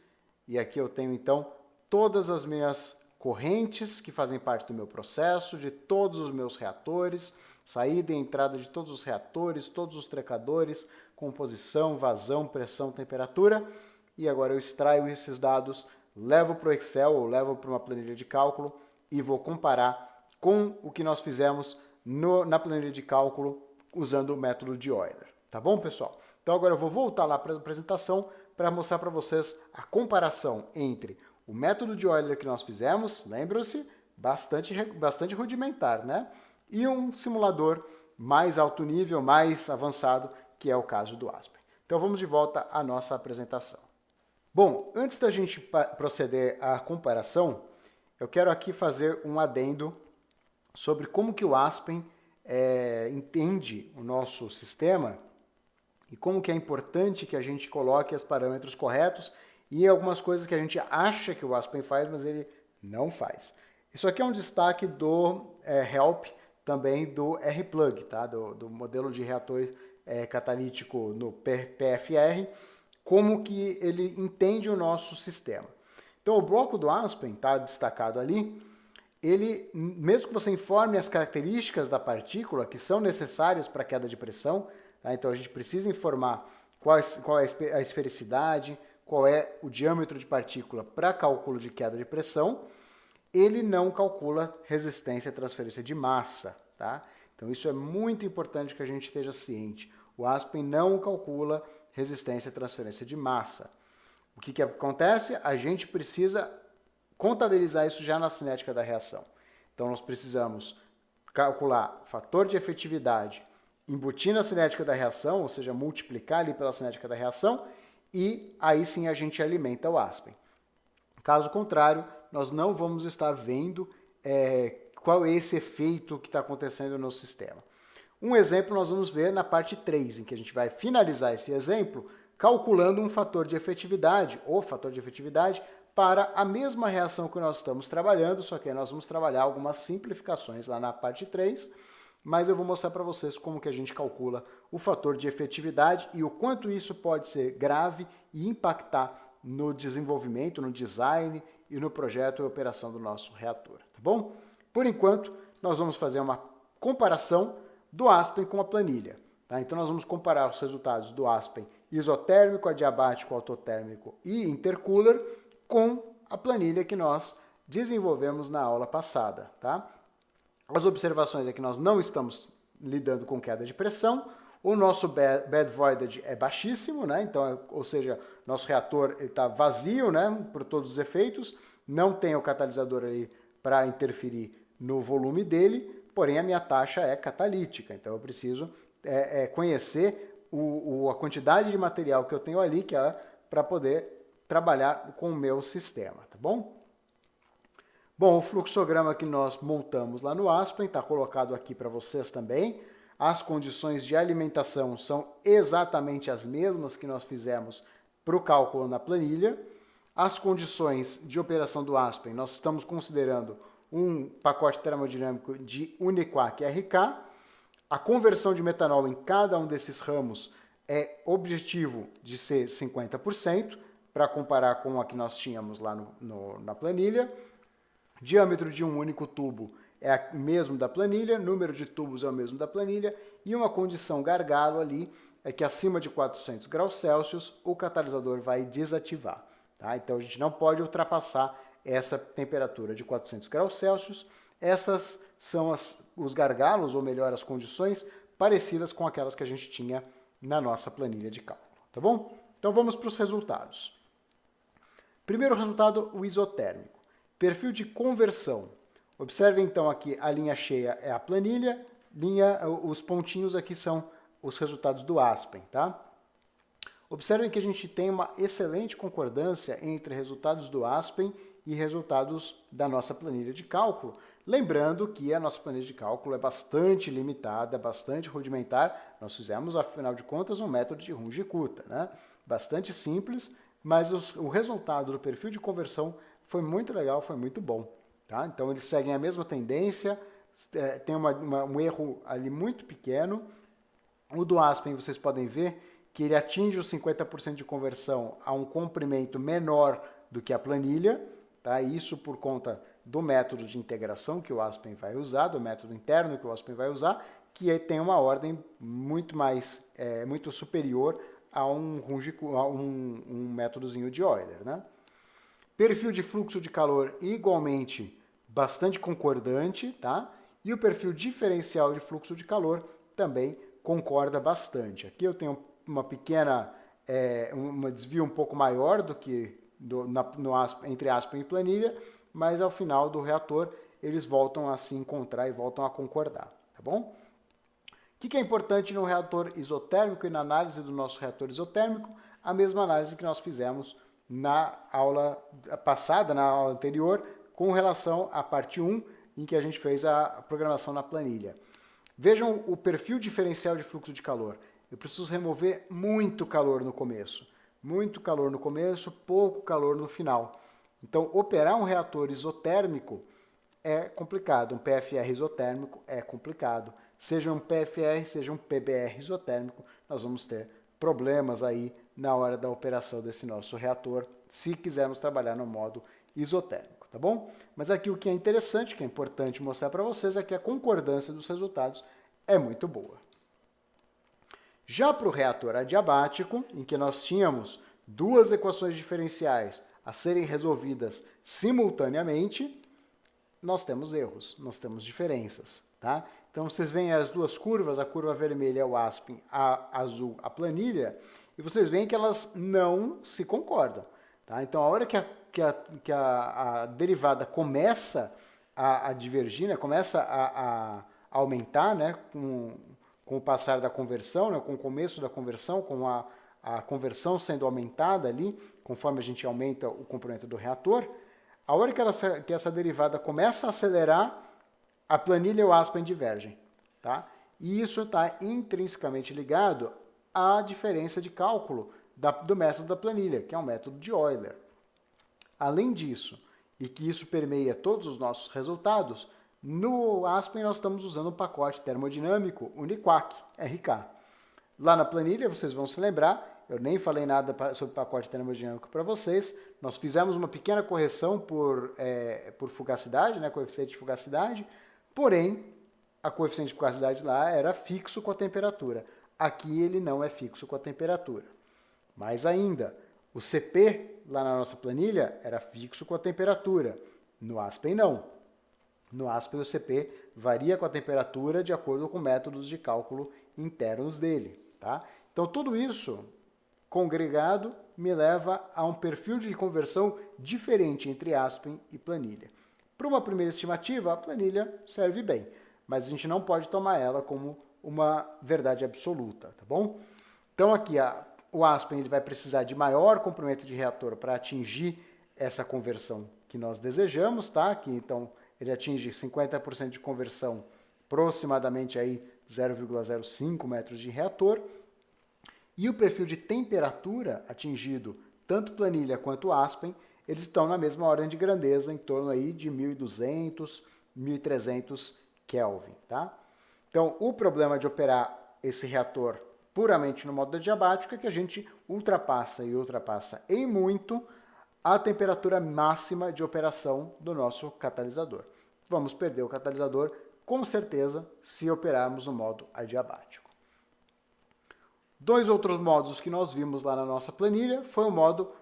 e aqui eu tenho então todas as minhas correntes que fazem parte do meu processo, de todos os meus reatores, saída e entrada de todos os reatores, todos os trecadores, composição, vazão, pressão, temperatura. E agora eu extraio esses dados, levo para o Excel ou levo para uma planilha de cálculo e vou comparar com o que nós fizemos na planilha de cálculo usando o método de Euler. Tá bom, pessoal? Então agora eu vou voltar lá para a apresentação para mostrar para vocês a comparação entre o método de Euler que nós fizemos, lembram-se, bastante rudimentar, né? E um simulador mais alto nível, mais avançado, que é o caso do Aspen. Então vamos de volta à nossa apresentação. Bom, antes da gente proceder à comparação, eu quero aqui fazer um adendo sobre como que o Aspen entende o nosso sistema e como que é importante que a gente coloque os parâmetros corretos e algumas coisas que a gente acha que o Aspen faz, mas ele não faz. Isso aqui é um destaque do Help, também do RPlug, tá? do modelo de reator catalítico no PFR, como que ele entende o nosso sistema. Então, o bloco do Aspen, está destacado ali, ele, mesmo que você informe as características da partícula que são necessárias para a queda de pressão, tá? Então a gente precisa informar qual é a esfericidade, qual é o diâmetro de partícula para cálculo de queda de pressão, ele não calcula resistência à transferência de massa. Tá? Então isso é muito importante que a gente esteja ciente. O Aspen não calcula resistência à transferência de massa. O que acontece? A gente precisa contabilizar isso já na cinética da reação. Então nós precisamos calcular o fator de efetividade, embutir na cinética da reação, ou seja, multiplicar ali pela cinética da reação, e aí sim a gente alimenta o Aspen. Caso contrário, nós não vamos estar vendo qual é esse efeito que está acontecendo no sistema. Um exemplo nós vamos ver na parte 3, em que a gente vai finalizar esse exemplo calculando um fator de efetividade, ou fator de efetividade, para a mesma reação que nós estamos trabalhando, só que aí nós vamos trabalhar algumas simplificações lá na parte 3, mas eu vou mostrar para vocês como que a gente calcula o fator de efetividade e o quanto isso pode ser grave e impactar no desenvolvimento, no design e no projeto e operação do nosso reator, tá bom? Por enquanto, nós vamos fazer uma comparação do Aspen com a planilha. Tá? Então nós vamos comparar os resultados do Aspen isotérmico, adiabático, autotérmico e intercooler com a planilha que nós desenvolvemos na aula passada. Tá? As observações é que nós não estamos lidando com queda de pressão, o nosso bed voidage é baixíssimo, né? Então, ou seja, nosso reator está vazio, né? Por todos os efeitos, não tem o catalisador aí para interferir no volume dele, porém a minha taxa é catalítica, então eu preciso conhecer a quantidade de material que eu tenho ali, que é para poder trabalhar com o meu sistema, tá bom? Bom, o fluxograma que nós montamos lá no Aspen está colocado aqui para vocês também. As condições de alimentação são exatamente as mesmas que nós fizemos para o cálculo na planilha. As condições de operação do Aspen, nós estamos considerando um pacote termodinâmico de Uniquark RK. A conversão de metanol em cada um desses ramos é objetivo de ser 50%, para comparar com a que nós tínhamos lá na planilha. Diâmetro de um único tubo é o mesmo da planilha, número de tubos é o mesmo da planilha, e uma condição gargalo ali é que acima de 400 graus Celsius o catalisador vai desativar. Tá? Então a gente não pode ultrapassar essa temperatura de 400 graus Celsius. Essas são os gargalos, ou melhor, as condições parecidas com aquelas que a gente tinha na nossa planilha de cálculo. Tá bom? Então vamos para os resultados. Primeiro resultado, o isotérmico. Perfil de conversão. Observe então aqui, a linha cheia é a planilha, os pontinhos aqui são os resultados do Aspen. Tá? Observem que a gente tem uma excelente concordância entre resultados do Aspen e resultados da nossa planilha de cálculo. Lembrando que a nossa planilha de cálculo é bastante limitada, bastante rudimentar. Nós fizemos, afinal de contas, um método de Runge-Kutta, né? Bastante simples, mas o resultado do perfil de conversão foi muito legal, foi muito bom. Tá? Então eles seguem a mesma tendência, tem um erro ali muito pequeno. O do Aspen, vocês podem ver que ele atinge os 50% de conversão a um comprimento menor do que a planilha. Tá? Isso por conta do método de integração que o Aspen vai usar, do método interno que o Aspen vai usar, que tem uma ordem muito superior a um métodozinho de Euler, né? Perfil de fluxo de calor igualmente bastante concordante, tá? E o perfil diferencial de fluxo de calor também concorda bastante. Aqui eu tenho uma pequena, um desvio um pouco maior do que entre Aspen e planilha, mas ao final do reator eles voltam a se encontrar e voltam a concordar, tá bom? O que é importante no reator isotérmico e na análise do nosso reator isotérmico? A mesma análise que nós fizemos na aula passada, na aula anterior, com relação à parte 1, em que a gente fez a programação na planilha. Vejam o perfil diferencial de fluxo de calor. Eu preciso remover muito calor no começo. Muito calor no começo, pouco calor no final. Então, operar um reator isotérmico é complicado. Um PFR isotérmico é complicado. Seja um PFR, seja um PBR isotérmico, nós vamos ter problemas aí na hora da operação desse nosso reator, se quisermos trabalhar no modo isotérmico, tá bom? Mas aqui o que é interessante, que é importante mostrar para vocês, é que a concordância dos resultados é muito boa. Já para o reator adiabático, em que nós tínhamos duas equações diferenciais a serem resolvidas simultaneamente, nós temos erros, nós temos diferenças, tá? Então vocês veem as duas curvas, a curva vermelha é o Aspen, a azul a planilha, e vocês veem que elas não se concordam, tá? Então a hora que a derivada começa a divergir, né, começa a aumentar, né, com o passar da conversão, né, com o começo da conversão, com a conversão sendo aumentada ali, conforme a gente aumenta o comprimento do reator, a hora que essa derivada começa a acelerar, a planilha e o Aspen divergem, tá? E isso está intrinsecamente ligado à diferença de cálculo do método da planilha, que é um método de Euler. Além disso, e que isso permeia todos os nossos resultados, no Aspen nós estamos usando um pacote termodinâmico Uniquac, RK. Lá na planilha, vocês vão se lembrar, eu nem falei nada sobre pacote termodinâmico para vocês, nós fizemos uma pequena correção por fugacidade, né, coeficiente de fugacidade, porém, a coeficiente de fugacidade lá era fixo com a temperatura. Aqui ele não é fixo com a temperatura. Mais ainda, o CP lá na nossa planilha era fixo com a temperatura. No Aspen não. No Aspen o CP varia com a temperatura de acordo com métodos de cálculo internos dele, tá? Então tudo isso congregado me leva a um perfil de conversão diferente entre Aspen e planilha. Para uma primeira estimativa, a planilha serve bem, mas a gente não pode tomar ela como uma verdade absoluta, tá bom? Então aqui o Aspen ele vai precisar de maior comprimento de reator para atingir essa conversão que nós desejamos, tá? Aqui, então ele atinge 50% de conversão, aproximadamente aí 0,05 metros de reator. E o perfil de temperatura atingido, tanto planilha quanto Aspen, eles estão na mesma ordem de grandeza, em torno aí de 1.200, 1.300 Kelvin, tá? Então, o problema de operar esse reator puramente no modo adiabático é que a gente ultrapassa em muito a temperatura máxima de operação do nosso catalisador. Vamos perder o catalisador, com certeza, se operarmos no modo adiabático. Dois outros modos que nós vimos lá na nossa planilha foi o modo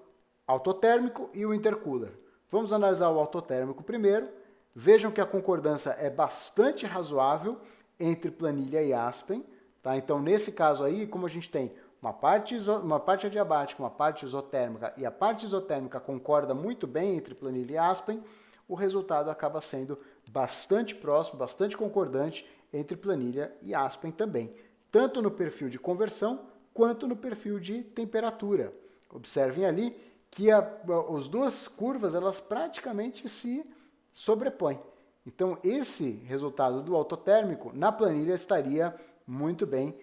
autotérmico e o intercooler. Vamos analisar o autotérmico primeiro. Vejam que a concordância é bastante razoável entre planilha e Aspen, tá? Então, nesse caso aí, como a gente tem uma parte adiabática, uma parte isotérmica, e a parte isotérmica concorda muito bem entre planilha e Aspen, o resultado acaba sendo bastante próximo, bastante concordante entre planilha e Aspen também, tanto no perfil de conversão quanto no perfil de temperatura. Observem ali que as duas curvas elas praticamente se sobrepõem. Então, esse resultado do autotérmico na planilha estaria muito bem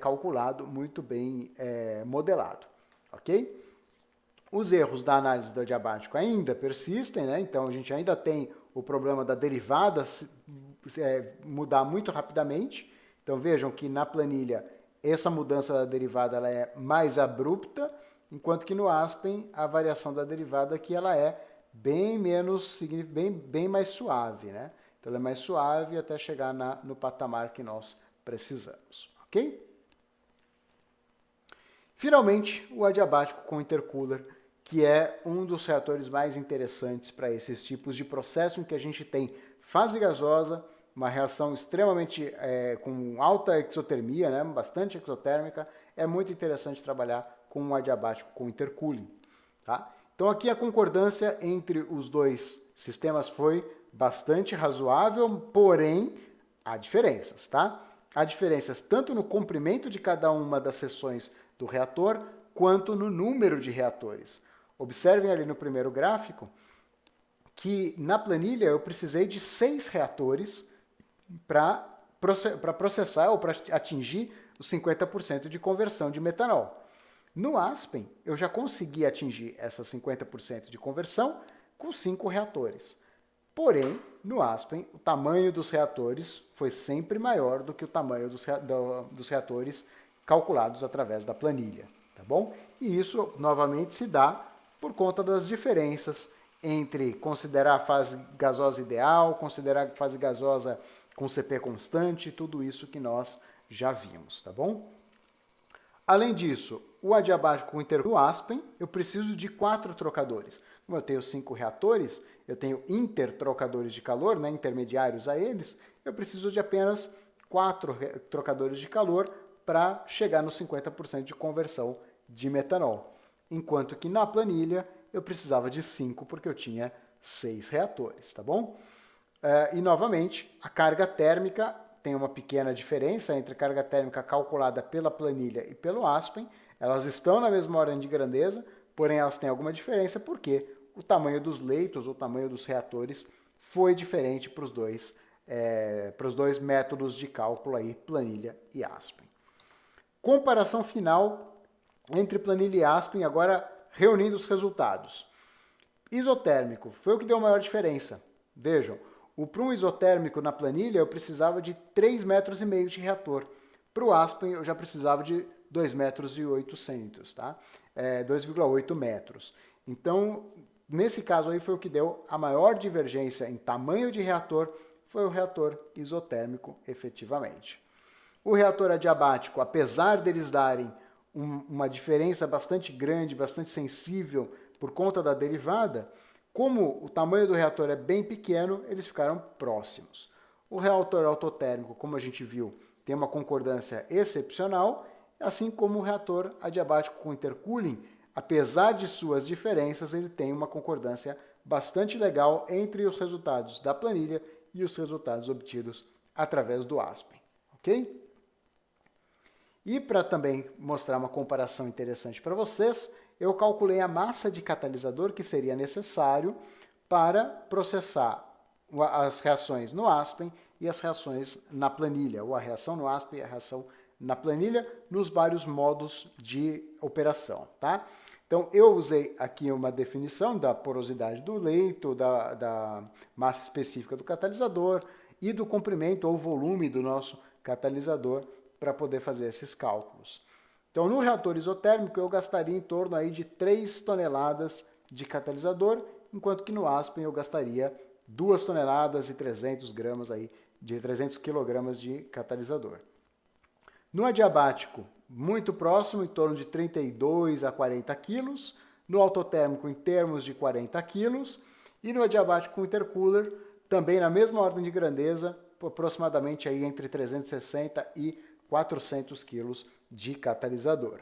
calculado, muito bem modelado, ok? Os erros da análise do adiabático ainda persistem, né? Então a gente ainda tem o problema da derivada mudar muito rapidamente. Então vejam que na planilha essa mudança da derivada ela é mais abrupta, enquanto que no Aspen a variação da derivada aqui ela é bem menos, bem mais suave, né? Então ela é mais suave até chegar no patamar que nós precisamos, ok? Finalmente, o adiabático com intercooler, que é um dos reatores mais interessantes para esses tipos de processo em que a gente tem fase gasosa, uma reação extremamente com alta exotermia, né, bastante exotérmica. É muito interessante trabalhar com um adiabático com intercooling. Tá? Então aqui a concordância entre os dois sistemas foi bastante razoável, porém há diferenças, tá? Há diferenças tanto no comprimento de cada uma das seções do reator, quanto no número de reatores. Observem ali no primeiro gráfico que na planilha eu precisei de 6 reatores para processar ou para atingir os 50% de conversão de metanol. No Aspen, eu já consegui atingir essas 50% de conversão com 5 reatores. Porém, no Aspen, o tamanho dos reatores foi sempre maior do que o tamanho dos reatores calculados através da planilha, tá bom? E isso, novamente, se dá por conta das diferenças entre considerar a fase gasosa ideal, considerar a fase gasosa com CP constante, tudo isso que nós já vimos, tá bom? Além disso, o adiabático com intercooler no Aspen, eu preciso de 4 trocadores. Como eu tenho 5 reatores, eu tenho intertrocadores de calor, né, intermediários a eles, eu preciso de apenas 4 trocadores de calor para chegar nos 50% de conversão de metanol. Enquanto que na planilha eu precisava de 5 porque eu tinha 6 reatores, tá bom? E novamente, a carga térmica tem uma pequena diferença entre a carga térmica calculada pela planilha e pelo Aspen. Elas estão na mesma ordem de grandeza, porém elas têm alguma diferença porque o tamanho dos leitos, o tamanho dos reatores foi diferente para os dois métodos de cálculo aí, planilha e Aspen. Comparação final entre planilha e Aspen, agora reunindo os resultados. Isotérmico foi o que deu a maior diferença. Vejam, para um isotérmico na planilha eu precisava de 3,5 metros de reator. Para o Aspen eu já precisava de 2,8 metros, tá? 2,8 metros. Então, nesse caso aí foi o que deu a maior divergência em tamanho de reator, foi o reator isotérmico efetivamente. O reator adiabático, apesar deles darem uma diferença bastante grande, bastante sensível por conta da derivada, como o tamanho do reator é bem pequeno, eles ficaram próximos. O reator autotérmico, como a gente viu, tem uma concordância excepcional, assim como o reator adiabático com intercooling, apesar de suas diferenças, ele tem uma concordância bastante legal entre os resultados da planilha e os resultados obtidos através do Aspen, ok? E para também mostrar uma comparação interessante para vocês, eu calculei a massa de catalisador que seria necessário para processar as reações no Aspen e as reações na planilha, ou a reação no Aspen e a reação na planilha, nos vários modos de operação, tá? Então, eu usei aqui uma definição da porosidade do leito, da massa específica do catalisador e do comprimento ou volume do nosso catalisador para poder fazer esses cálculos. Então, no reator isotérmico, eu gastaria em torno aí de 3 toneladas de catalisador, enquanto que no Aspen eu gastaria 2 toneladas e 300 gramas aí, de 300 quilogramas de catalisador. No adiabático, muito próximo, em torno de 32 a 40 quilos. No autotérmico, em termos de 40 quilos. E no adiabático com intercooler, também na mesma ordem de grandeza, aproximadamente aí entre 360 e 400 quilos de catalisador.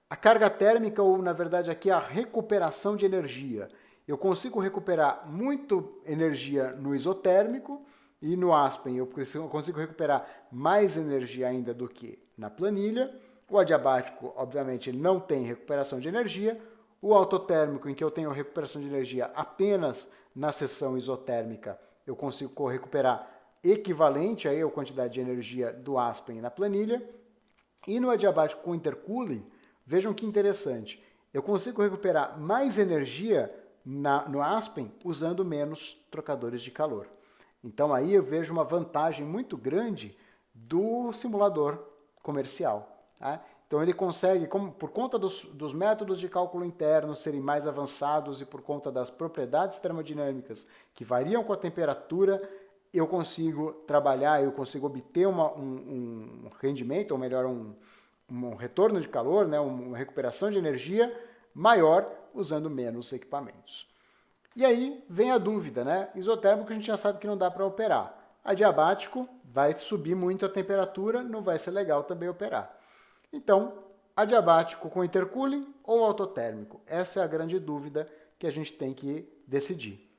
A carga térmica, ou na verdade aqui a recuperação de energia. Eu consigo recuperar muito energia no isotérmico e no Aspen eu consigo recuperar mais energia ainda do que na planilha. O adiabático, obviamente, ele não tem recuperação de energia. O autotérmico, em que eu tenho recuperação de energia apenas na seção isotérmica, eu consigo recuperar equivalente aí à quantidade de energia do Aspen na planilha. E no adiabático com intercooling, vejam que interessante, eu consigo recuperar mais energia no Aspen usando menos trocadores de calor. Então aí eu vejo uma vantagem muito grande do simulador comercial. Tá? Então ele consegue, por conta dos métodos de cálculo interno serem mais avançados e por conta das propriedades termodinâmicas que variam com a temperatura, eu consigo trabalhar, eu consigo obter um rendimento, ou melhor, um retorno de calor, né, uma recuperação de energia maior usando menos equipamentos. E aí vem a dúvida, né? Isotérmico a gente já sabe que não dá para operar. Adiabático vai subir muito a temperatura, não vai ser legal também operar. Então, adiabático com intercooling ou autotérmico? Essa é a grande dúvida que a gente tem que decidir.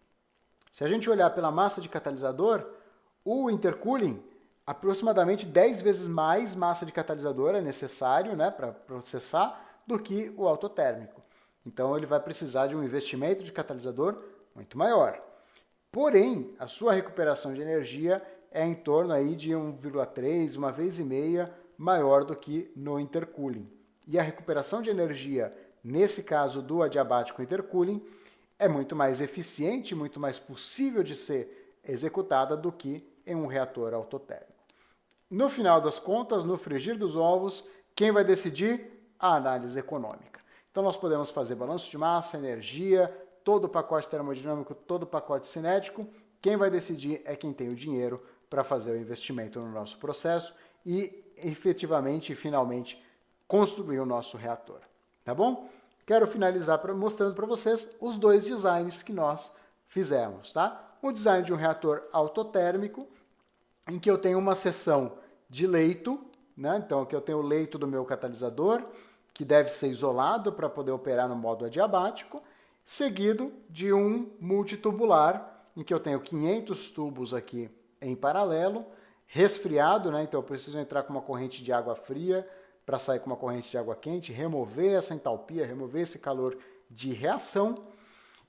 Se a gente olhar pela massa de catalisador, o intercooling, aproximadamente 10 vezes mais massa de catalisador é necessário, né, para processar do que o autotérmico. Então ele vai precisar de um investimento de catalisador muito maior. Porém, a sua recuperação de energia é em torno aí de 1,3, uma vez e meia maior do que no intercooling. E a recuperação de energia, nesse caso do adiabático intercooling, é muito mais eficiente, muito mais possível de ser executada do que em um reator autotérmico. No final das contas, no frigir dos ovos, quem vai decidir? A análise econômica. Então nós podemos fazer balanço de massa, energia, todo o pacote termodinâmico, todo o pacote cinético. Quem vai decidir é quem tem o dinheiro para fazer o investimento no nosso processo e efetivamente e finalmente construir o nosso reator. Tá bom? Quero finalizar mostrando para vocês os dois designs que nós fizemos. Tá? Um design de um reator autotérmico, em que eu tenho uma seção de leito, né? Então aqui eu tenho o leito do meu catalisador, que deve ser isolado para poder operar no modo adiabático, seguido de um multitubular, em que eu tenho 500 tubos aqui em paralelo, resfriado, né? Então eu preciso entrar com uma corrente de água fria para sair com uma corrente de água quente, remover essa entalpia, remover esse calor de reação.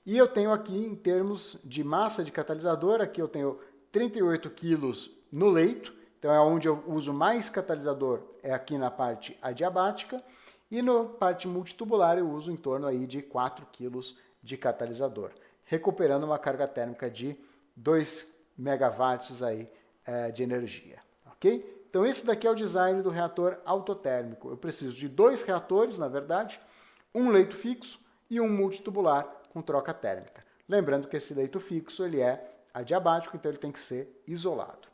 E eu tenho aqui, em termos de massa de catalisador, aqui eu tenho 38 quilos no leito, então é onde eu uso mais catalisador, é aqui na parte adiabática, e na parte multitubular eu uso em torno aí de 4 quilos de catalisador, recuperando uma carga térmica de 2 megawatts aí, de energia. Ok? Então esse daqui é o design do reator autotérmico. Eu preciso de 2 reatores, na verdade, um leito fixo e um multitubular com troca térmica. Lembrando que esse leito fixo ele é adiabático, então ele tem que ser isolado.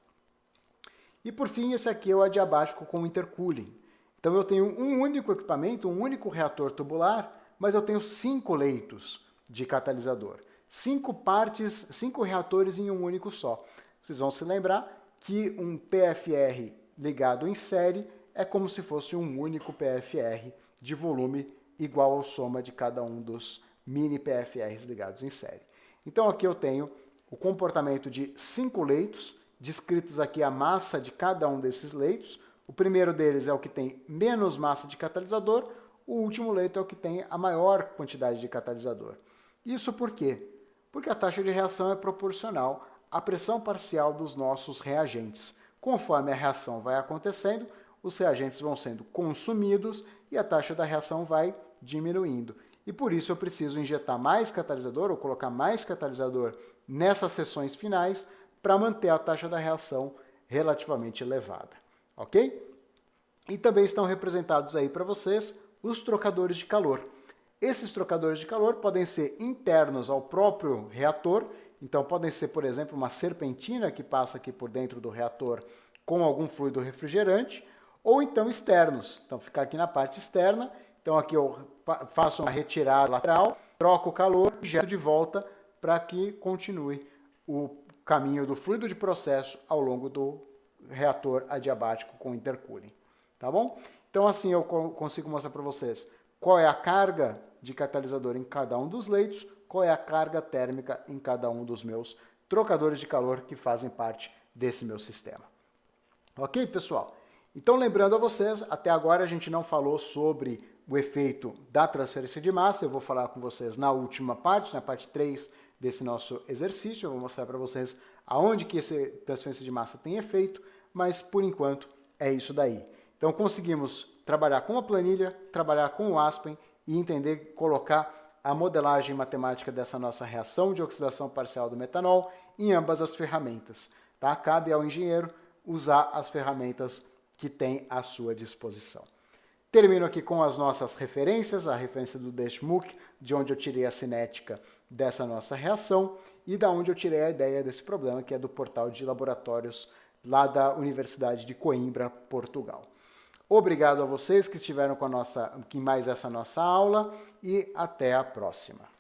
E por fim, esse aqui é o adiabático com intercooling. Então eu tenho um único equipamento, um único reator tubular, mas eu tenho 5 leitos de catalisador. 5 partes, 5 reatores em um único só. Vocês vão se lembrar que um PFR ligado em série é como se fosse um único PFR de volume igual ao soma de cada um dos mini PFRs ligados em série. Então aqui eu tenho o comportamento de 5 leitos, descritos aqui a massa de cada um desses leitos. O primeiro deles é o que tem menos massa de catalisador, o último leito é o que tem a maior quantidade de catalisador. Isso por quê? Porque a taxa de reação é proporcional à pressão parcial dos nossos reagentes. Conforme a reação vai acontecendo, os reagentes vão sendo consumidos e a taxa da reação vai diminuindo. E por isso eu preciso injetar mais catalisador ou colocar mais catalisador nessas seções finais para manter a taxa da reação relativamente elevada. Ok? E também estão representados aí para vocês os trocadores de calor. Esses trocadores de calor podem ser internos ao próprio reator, então podem ser, por exemplo, uma serpentina que passa aqui por dentro do reator com algum fluido refrigerante, ou então externos. Então ficar aqui na parte externa, então aqui eu faço uma retirada lateral, troco o calor e injeto de volta para que continue o caminho do fluido de processo ao longo do reator adiabático com intercooling. Tá bom? Então assim eu consigo mostrar para vocês qual é a carga de catalisador em cada um dos leitos, qual é a carga térmica em cada um dos meus trocadores de calor que fazem parte desse meu sistema. Ok, pessoal? Então lembrando a vocês, até agora a gente não falou sobre o efeito da transferência de massa, eu vou falar com vocês na última parte, na parte 3 desse nosso exercício, eu vou mostrar para vocês aonde que essa transferência de massa tem efeito, mas por enquanto é isso daí. Então conseguimos trabalhar com a planilha, trabalhar com o Aspen e entender, colocar a modelagem matemática dessa nossa reação de oxidação parcial do metanol em ambas as ferramentas. Tá? Cabe ao engenheiro usar as ferramentas que tem à sua disposição. Termino aqui com as nossas referências, a referência do Deschmuck, de onde eu tirei a cinética dessa nossa reação e da onde eu tirei a ideia desse problema, que é do portal de laboratórios lá da Universidade de Coimbra, Portugal. Obrigado a vocês que estiveram com mais essa nossa aula e até a próxima.